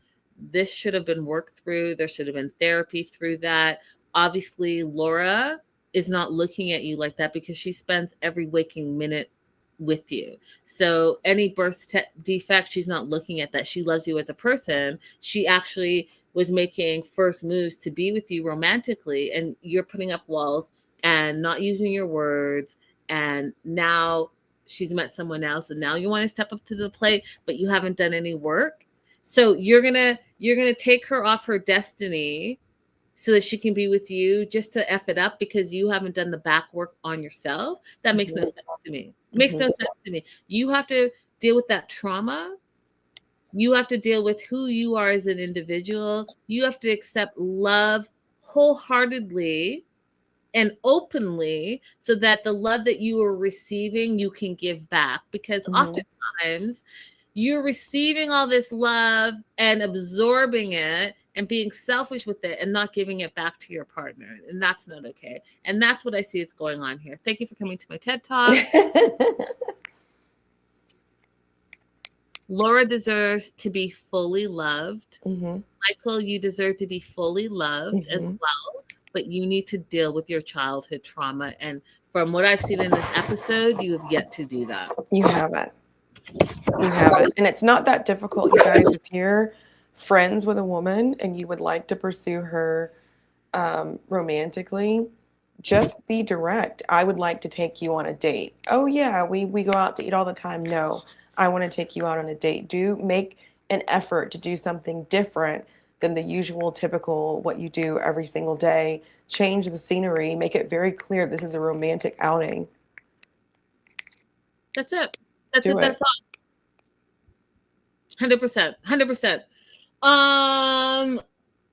This should have been worked through. There should have been therapy through that. Obviously, Laura is not looking at you like that, because she spends every waking minute with you. So any birth defect, she's not looking at that. She loves you as a person. She actually was making first moves to be with you romantically, and you're putting up walls and not using your words. And now she's met someone else, and now you want to step up to the plate, but you haven't done any work. So you're gonna take her off her destiny so that she can be with you just to F it up because you haven't done the back work on yourself. That makes no sense to me. It makes no sense to me. You have to deal with that trauma. You have to deal with who you are as an individual. You have to accept love wholeheartedly and openly so that the love that you are receiving, you can give back. Because oftentimes you're receiving all this love and absorbing it and being selfish with it and not giving it back to your partner. And that's not okay. And that's what I see is going on here. Thank you for coming to my TED Talk. Laura deserves to be fully loved. Michael, you deserve to be fully loved as well, but you need to deal with your childhood trauma. And from what I've seen in this episode, you have yet to do that. You haven't. You haven't. And it's not that difficult, you guys. If you're friends with a woman and you would like to pursue her romantically, just be direct. I would like to take you on a date. Oh yeah, we go out to eat all the time. No, I want to take you out on a date. Do make an effort to do something different than the usual typical what you do every single day. Change the scenery, make it very clear this is a romantic outing. That's it. That's it. That's all. 100%. 100%.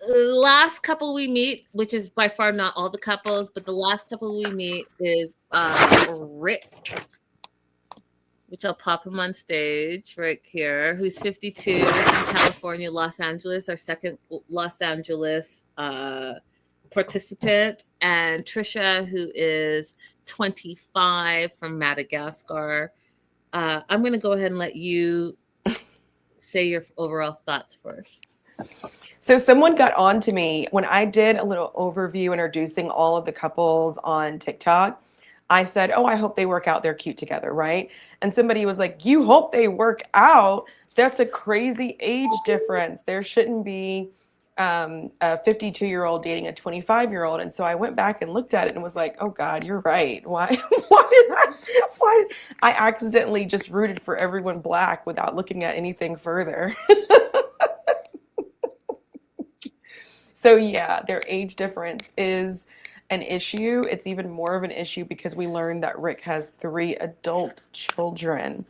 Last couple we meet, which is by far not all the couples, but the last couple we meet is Rick, which I'll pop him on stage right here, who's 52 from California, Los Angeles, our second Los Angeles participant, and Trisha, who is 25 from Madagascar. I'm going to go ahead and let you say your overall thoughts first. So someone got on to me when I did a little overview introducing all of the couples on TikTok. I said, oh, I hope they work out. They're cute together, right? And somebody was like, you hope they work out? That's a crazy age difference. There shouldn't be a 52-year-old dating a 25-year-old. And so I went back and looked at it and was like, oh God, you're right. Why I accidentally just rooted for everyone black without looking at anything further. So yeah, their age difference is an issue. It's even more of an issue because we learned that Rick has 3 adult children.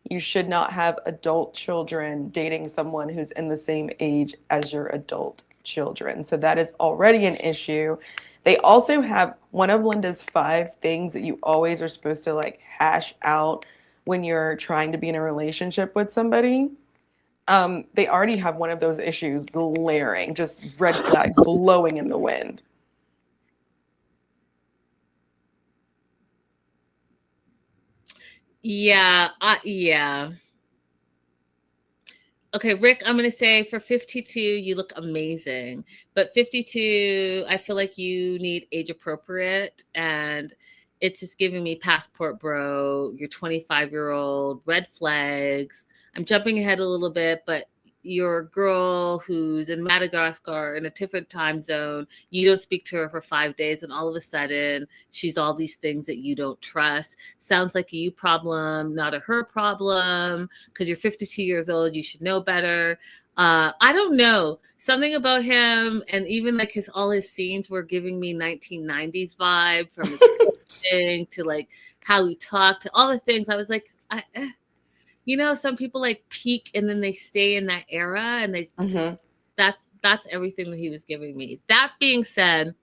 You should not have adult children dating someone who's in the same age as your adult children. So that is already an issue. They also have one of Linda's 5 things that you always are supposed to like hash out when you're trying to be in a relationship with somebody. They already have one of those issues glaring, just red flag blowing in the wind. Yeah. Yeah. Okay, Rick, I'm going to say for 52, you look amazing. But 52, I feel like you need age appropriate. And it's just giving me passport bro, your 25-year-old, red flags. I'm jumping ahead a little bit, but you're a girl who's in Madagascar in a different time zone. You don't speak to her for 5 days, and all of a sudden, she's all these things that you don't trust. Sounds like a you problem, not a her problem, because you're 52 years old. You should know better. I don't know. Something about him, and even like all his scenes were giving me 1990s vibe, from his thing to like how he talked, to all the things. I was like, you know, some people like peak and then they stay in that era, and they that's everything that he was giving me. That being said,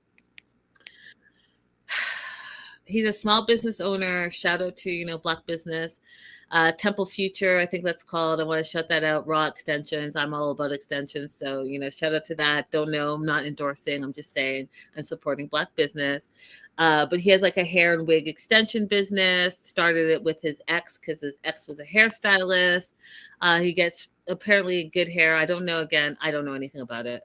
he's a small business owner. Shout out to, you know, Black business. Temple Future, I think that's called. I want to shout that out. Raw extensions. I'm all about extensions. So, you know, shout out to that. Don't know. I'm not endorsing. I'm just saying I'm supporting Black business. But he has like a hair and wig extension business. Started it with his ex because his ex was a hairstylist. He gets apparently good hair. I don't know. Again, I don't know anything about it.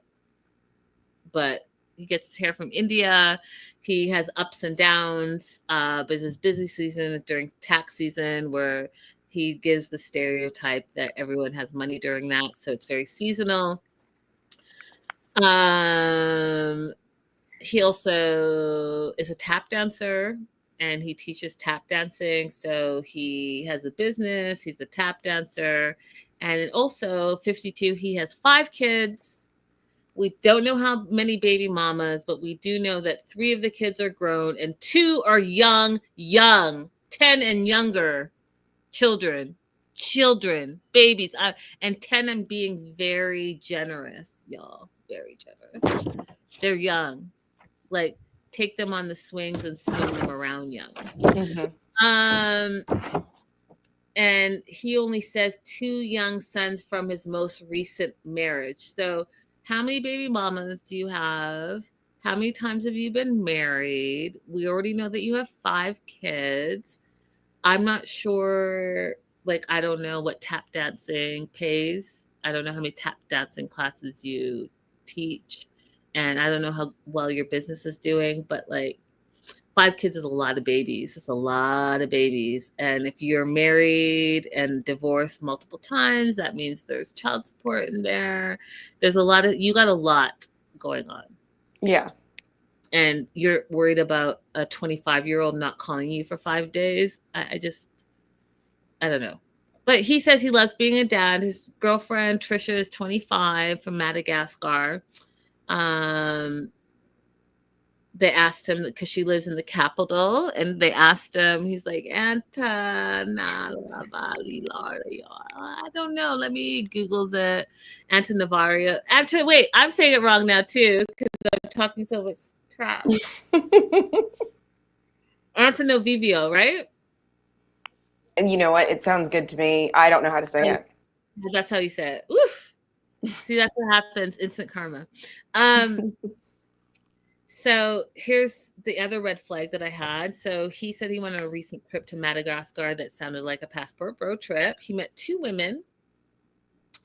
But he gets his hair from India. He has ups and downs. But his busy season is during tax season, where he gives the stereotype that everyone has money during that. So it's very seasonal. He also is a tap dancer, and he teaches tap dancing. So he has a business. He's a tap dancer. And also 52, he has 5 kids. We don't know how many baby mamas, but we do know that 3 of the kids are grown and 2 are young, 10 and younger children, babies. And 10, I'm being very generous, y'all. Very generous. They're young. Like, take them on the swings and swing them around young. Mm-hmm. And he only says 2 young sons from his most recent marriage. So, how many baby mamas do you have? How many times have you been married? We already know that you have 5 kids. I'm not sure, like, I don't know what tap dancing pays. I don't know how many tap dancing classes you teach. And I don't know how well your business is doing, but like, 5 kids is a lot of babies. It's a lot of babies. And if you're married and divorced multiple times, that means there's child support in there. There's you got a lot going on. Yeah. And you're worried about a 25-year-old not calling you for 5 days. I don't know. But he says he loves being a dad. His girlfriend, Trisha, is 25 from Madagascar. They asked him because she lives in the capital, and they asked him, he's like, I don't know. Let me Google it. Antanavaria. Wait, I'm saying it wrong now too, because I'm talking so much crap. Antonovivio, right? And you know what? It sounds good to me. I don't know how to say it. That's how you say it. Oof. See, that's what happens. Instant karma. So here's the other red flag that I had. So he said he went on a recent trip to Madagascar that sounded like a passport bro trip. He met 2 women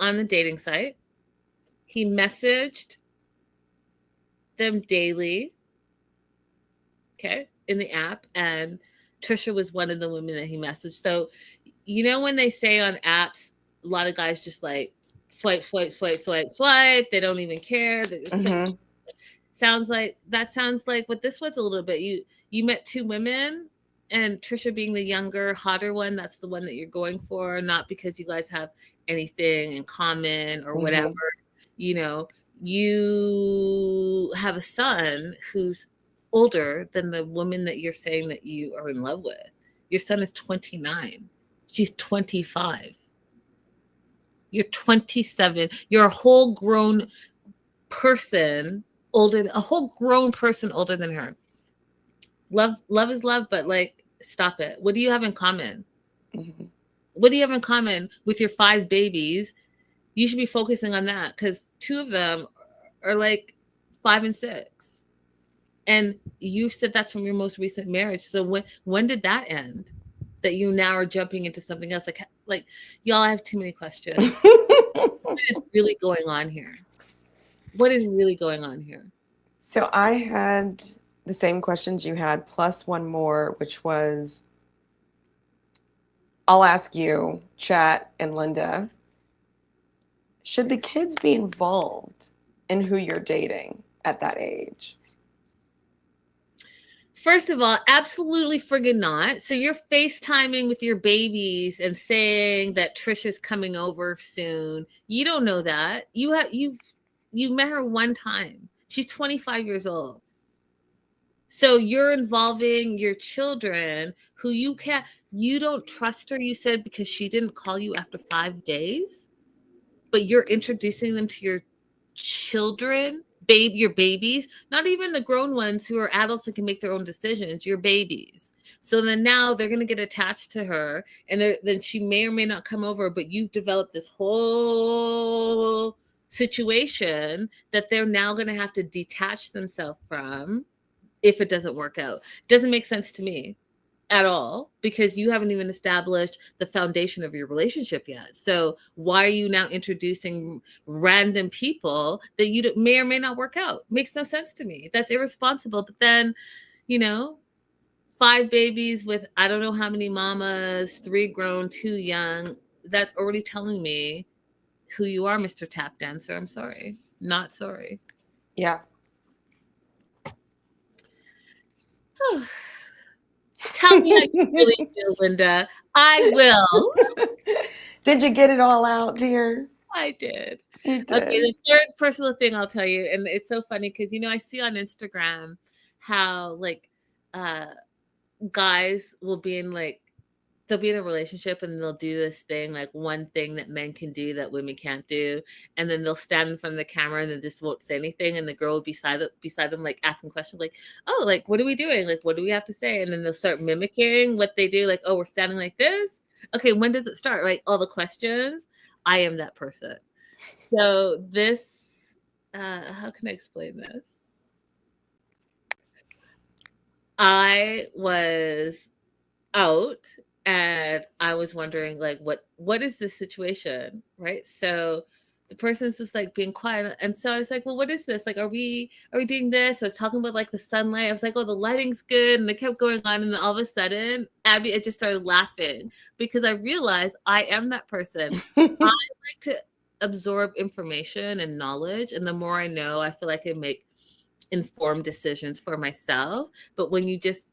on the dating site. He messaged them daily, okay, in the app. And Trisha was one of the women that he messaged. So, you know, when they say on apps, a lot of guys just like swipe. They don't even care. They just sounds like what this was a little bit. You met 2 women, and Trisha being the younger, hotter one, that's the one that you're going for, not because you guys have anything in common or whatever. You know, you have a son who's older than the woman that you're saying that you are in love with. Your son is 29. She's 25. You're 27. You're a whole grown person a whole grown person older than her. Love is love, but like, stop it. What do you have in common? What do you have in common with your 5 babies? You should be focusing on that, because 2 of them are like 5 and 6. And you said that's from your most recent marriage. So when did that end? That you now are jumping into something else? Like y'all, I have too many questions. What is really going on here? What is really going on here? So I had the same questions you had, plus one more, which was, I'll ask you, Chat and Linda, should the kids be involved in who you're dating at that age? First of all, absolutely friggin' not. So you're FaceTiming with your babies and saying that Trisha's coming over soon. You don't know that. You met her one time. She's 25 years old. So you're involving your children who you don't trust her, you said, because she didn't call you after 5 days, but you're introducing them to your children, your babies, not even the grown ones who are adults and can make their own decisions, your babies. So then now they're going to get attached to her, and then she may or may not come over, but you've developed this whole situation that they're now going to have to detach themselves from if it doesn't work out. Doesn't make sense to me at all, because you haven't even established the foundation of your relationship yet. So why are you now introducing random people that you may or may not work out? Makes no sense to me. That's irresponsible. But then, 5 babies with I don't know how many mamas, 3 grown, 2 young. That's already telling me who you are, Mr. Tap Dancer. I'm sorry. Not sorry. Yeah. Tell me how you really feel, Linda. I will. Did you get it all out, dear? I did. You Okay, did. the third personal thing I'll tell you, and it's so funny because I see on Instagram how like uh guys will be in like they'll be in a relationship and they'll do this thing, like one thing that men can do that women can't do, and then they'll stand in front of the camera and they just won't say anything, and the girl will be beside them like asking questions like, oh, like what are we doing, like what do we have to say, and then they'll start mimicking what they do, like, oh, we're standing like this, okay, when does it start, like all the questions. I am that person. So this how can I explain this? I was out and I was wondering like what is this situation, right? So the person's just like being quiet, and so I was like, well, what is this, like are we doing this? I was talking about like the sunlight. I was like, oh, the lighting's good, and they kept going on, and then all of a sudden Abby, I just started laughing because I realized I am that person. I like to absorb information and knowledge, and the more I know, I feel like I make informed decisions for myself. But when you just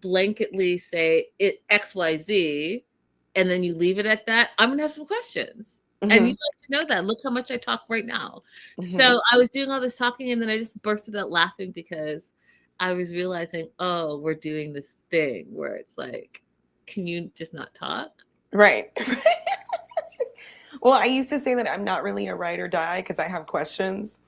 blanketly say it XYZ and then you leave it at that, I'm gonna have some questions. And Mhm. you'd like to know that. Look how much I talk right now. Mhm. So I was doing all this talking and then I just bursted out laughing because I was realizing, oh, we're doing this thing where it's like, can you just not talk? Right. Well, I used to say that I'm not really a ride or die because I have questions.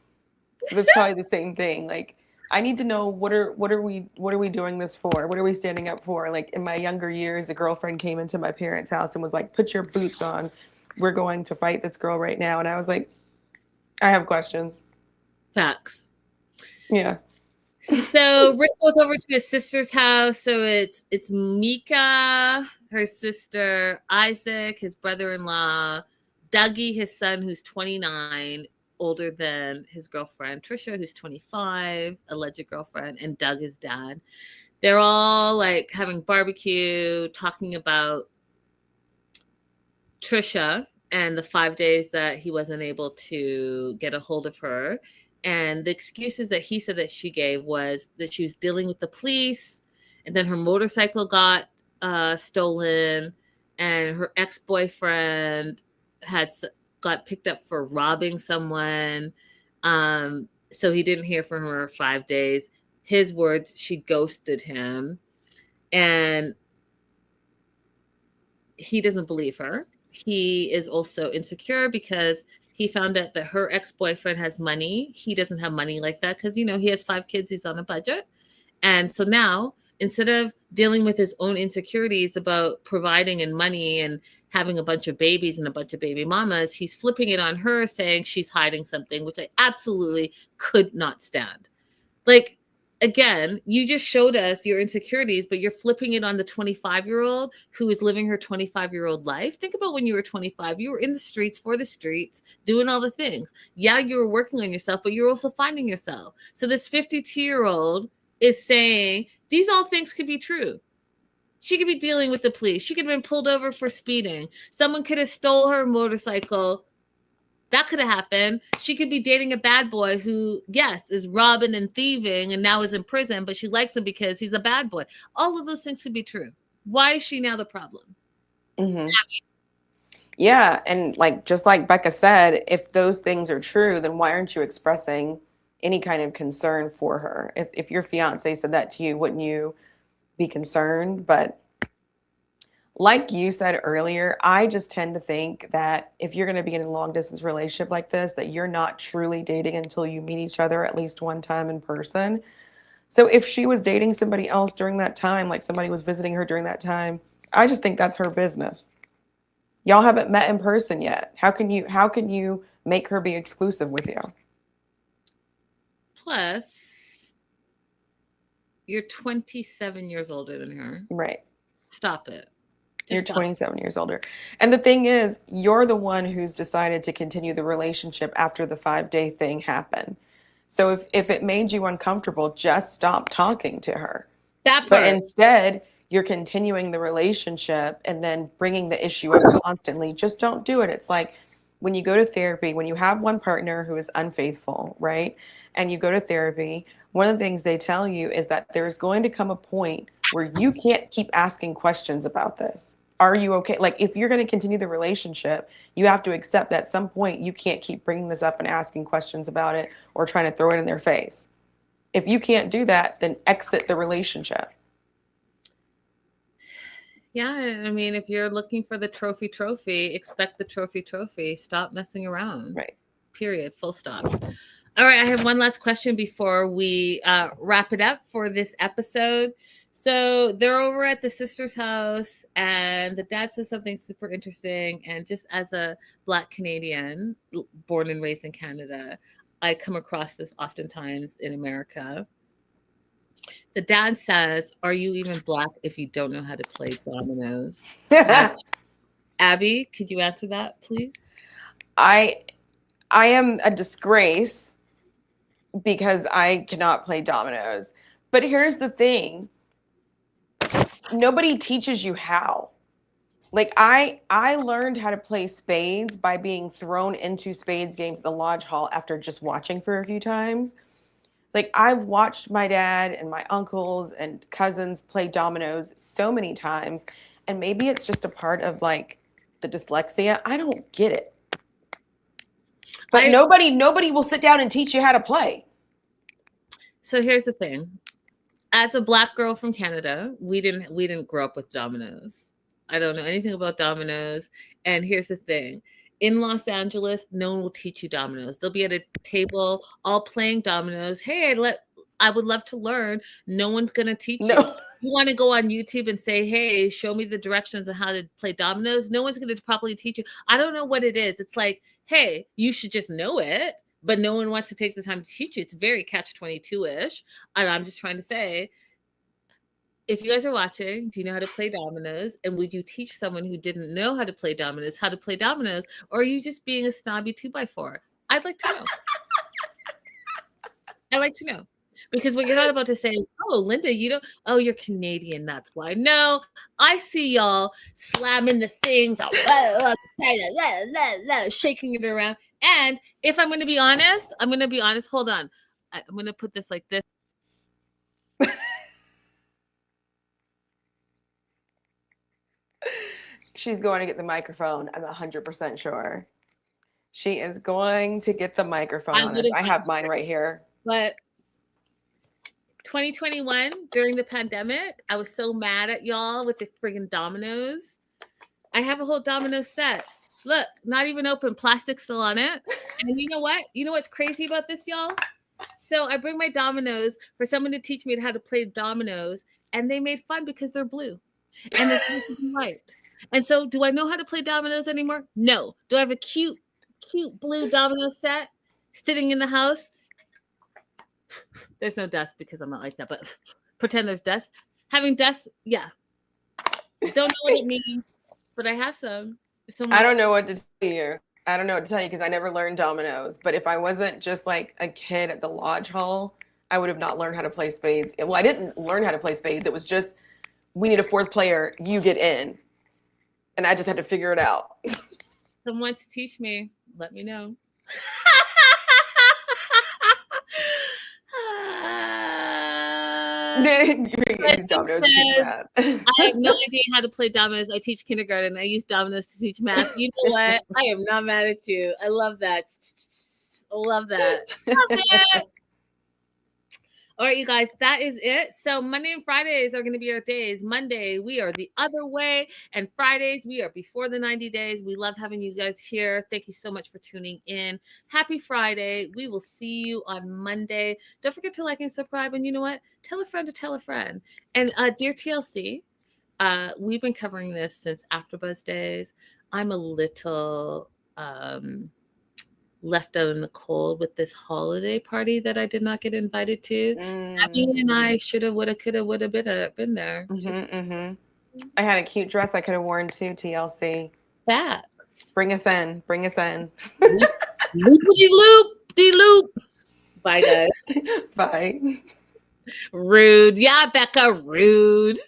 So that's probably the same thing. Like, I need to know what are we doing this for? What are we standing up for? Like in my younger years, a girlfriend came into my parents' house and was like, "Put your boots on. We're going to fight this girl right now." And I was like, "I have questions." Facts. Yeah. So Rick goes over to his sister's house. So it's Mika, her sister, Isaac, his brother-in-law, Dougie, his son, who's 29, older than his girlfriend, Trisha, who's 25, alleged girlfriend, and Doug, his dad. They're all like having barbecue, talking about Trisha and the 5 days that he wasn't able to get a hold of her. And the excuses that he said that she gave was that she was dealing with the police, and then her motorcycle got stolen, and her ex-boyfriend had got picked up for robbing someone. So he didn't hear from her 5 days. His words, she ghosted him, and he doesn't believe her. He is also insecure because he found out that her ex-boyfriend has money. He doesn't have money like that because, he has 5 kids. He's on a budget. And so now, instead of dealing with his own insecurities about providing and money and having a bunch of babies and a bunch of baby mamas, he's flipping it on her, saying she's hiding something, which I absolutely could not stand. Like, again, you just showed us your insecurities, but you're flipping it on the 25-year-old who is living her 25-year-old life. Think about when you were 25, you were in the streets for the streets, doing all the things. Yeah, you were working on yourself, but you're also finding yourself. So this 52-year-old is saying these all things could be true. She could be dealing with the police. She could have been pulled over for speeding. Someone could have stole her motorcycle. That could have happened. She could be dating a bad boy who, yes, is robbing and thieving and now is in prison, but she likes him because he's a bad boy. All of those things could be true. Why is she now the problem? Mm-hmm. Yeah, and like just like Becca said, if those things are true, then why aren't you expressing any kind of concern for her? If your fiance said that to you, wouldn't you be concerned? But like you said earlier, I just tend to think that if you're going to be in a long distance relationship like this, that you're not truly dating until you meet each other at least one time in person. So if she was dating somebody else during that time, like somebody was visiting her during that time, I just think that's her business. Y'all haven't met in person yet. How can you make her be exclusive with you? Plus, you're 27 years older than her. Right. Stop it. You're 27 years older. And the thing is, you're the one who's decided to continue the relationship after the 5-day thing happened. So if it made you uncomfortable, just stop talking to her. That But part. instead, you're continuing the relationship and then bringing the issue up constantly. Just don't do it. It's like when you go to therapy, when you have one partner who is unfaithful, right? And you go to therapy, one of the things they tell you is that there's going to come a point where you can't keep asking questions about this. Are you okay? Like, if you're going to continue the relationship, you have to accept that at some point you can't keep bringing this up and asking questions about it or trying to throw it in their face. If you can't do that, then exit the relationship. Yeah, I mean, if you're looking for the trophy, expect the trophy. Stop messing around. Right. Period. Full stop. All right, I have one last question before we wrap it up for this episode. So they're over at the sister's house, and the dad says something super interesting. And just as a Black Canadian, born and raised in Canada, I come across this oftentimes in America. The dad says, "Are you even Black if you don't know how to play dominoes?" Abby, could you answer that, please? I am a disgrace because I cannot play dominoes. But here's the thing. Nobody teaches you how. Like, I learned how to play spades by being thrown into spades games at the Lodge Hall after just watching for a few times. Like, I've watched my dad and my uncles and cousins play dominoes so many times, and maybe it's just a part of like the dyslexia. I don't get it. But nobody will sit down and teach you how to play. So here's the thing. As a Black girl from Canada, we didn't grow up with dominoes. I don't know anything about dominoes. And here's the thing. In Los Angeles, no one will teach you dominoes. They'll be at a table all playing dominoes. Hey, I would love to learn. No one's going to teach you. You want to go on YouTube and say, hey, show me the directions on how to play dominoes. No one's going to properly teach you. I don't know what it is. It's like, hey, you should just know it, but no one wants to take the time to teach you. It's very catch-22-ish. And I'm just trying to say, if you guys are watching, do you know how to play dominoes? And would you teach someone who didn't know how to play dominoes how to play dominoes? Or are you just being a snobby 2x4? I'd like to know. I'd like to know. Because what you're not about to say is, oh, Linda, you're Canadian, that's why. No, I see y'all slamming the things, shaking it around. And if I'm going to be honest, hold on. I'm going to put this like this. She's going to get the microphone. I'm 100% sure. She is going to get the microphone. I have mine right here. But 2021, during the pandemic, I was so mad at y'all with the friggin' dominoes. I have a whole domino set. Look, not even open, plastic still on it. And you know what? You know what's crazy about this, y'all? So I bring my dominoes for someone to teach me how to play dominoes, and they made fun because they're blue. And they're supposed to be white. And so do I know how to play dominoes anymore? No. Do I have a cute blue domino set sitting in the house? There's no dust because I'm not like that, but pretend there's dust. Having dust, yeah. Don't know what it means, but I have some. I don't know what to tell you. I don't know what to tell you because I never learned dominoes. But if I wasn't just like a kid at the Lodge Hall, I would have not learned how to play spades. Well, I didn't learn how to play spades. It was just, we need a fourth player. You get in. And I just had to figure it out. Someone wants to teach me. Let me know. Use dominoes to teach math. I have no idea how to play dominoes. I teach kindergarten. I use dominoes to teach math. You know what? I am not mad at you. I love that. I love that. Love it. All right, you guys, that is it. So Monday and Fridays are going to be our days. Monday, we are the other way. And Fridays, we are before the 90 days. We love having you guys here. Thank you so much for tuning in. Happy Friday. We will see you on Monday. Don't forget to like and subscribe. And you know what? Tell a friend to tell a friend. And dear TLC, we've been covering this since AfterBuzz days. I'm a little left out in the cold with this holiday party that I did not get invited to. Abby and I shoulda, woulda, coulda, woulda been there. I had a cute dress I could have worn too, TLC. Facts. Bring us in. Loop-de-loop. Bye, guys. Bye. Rude. Yeah, Becca, rude.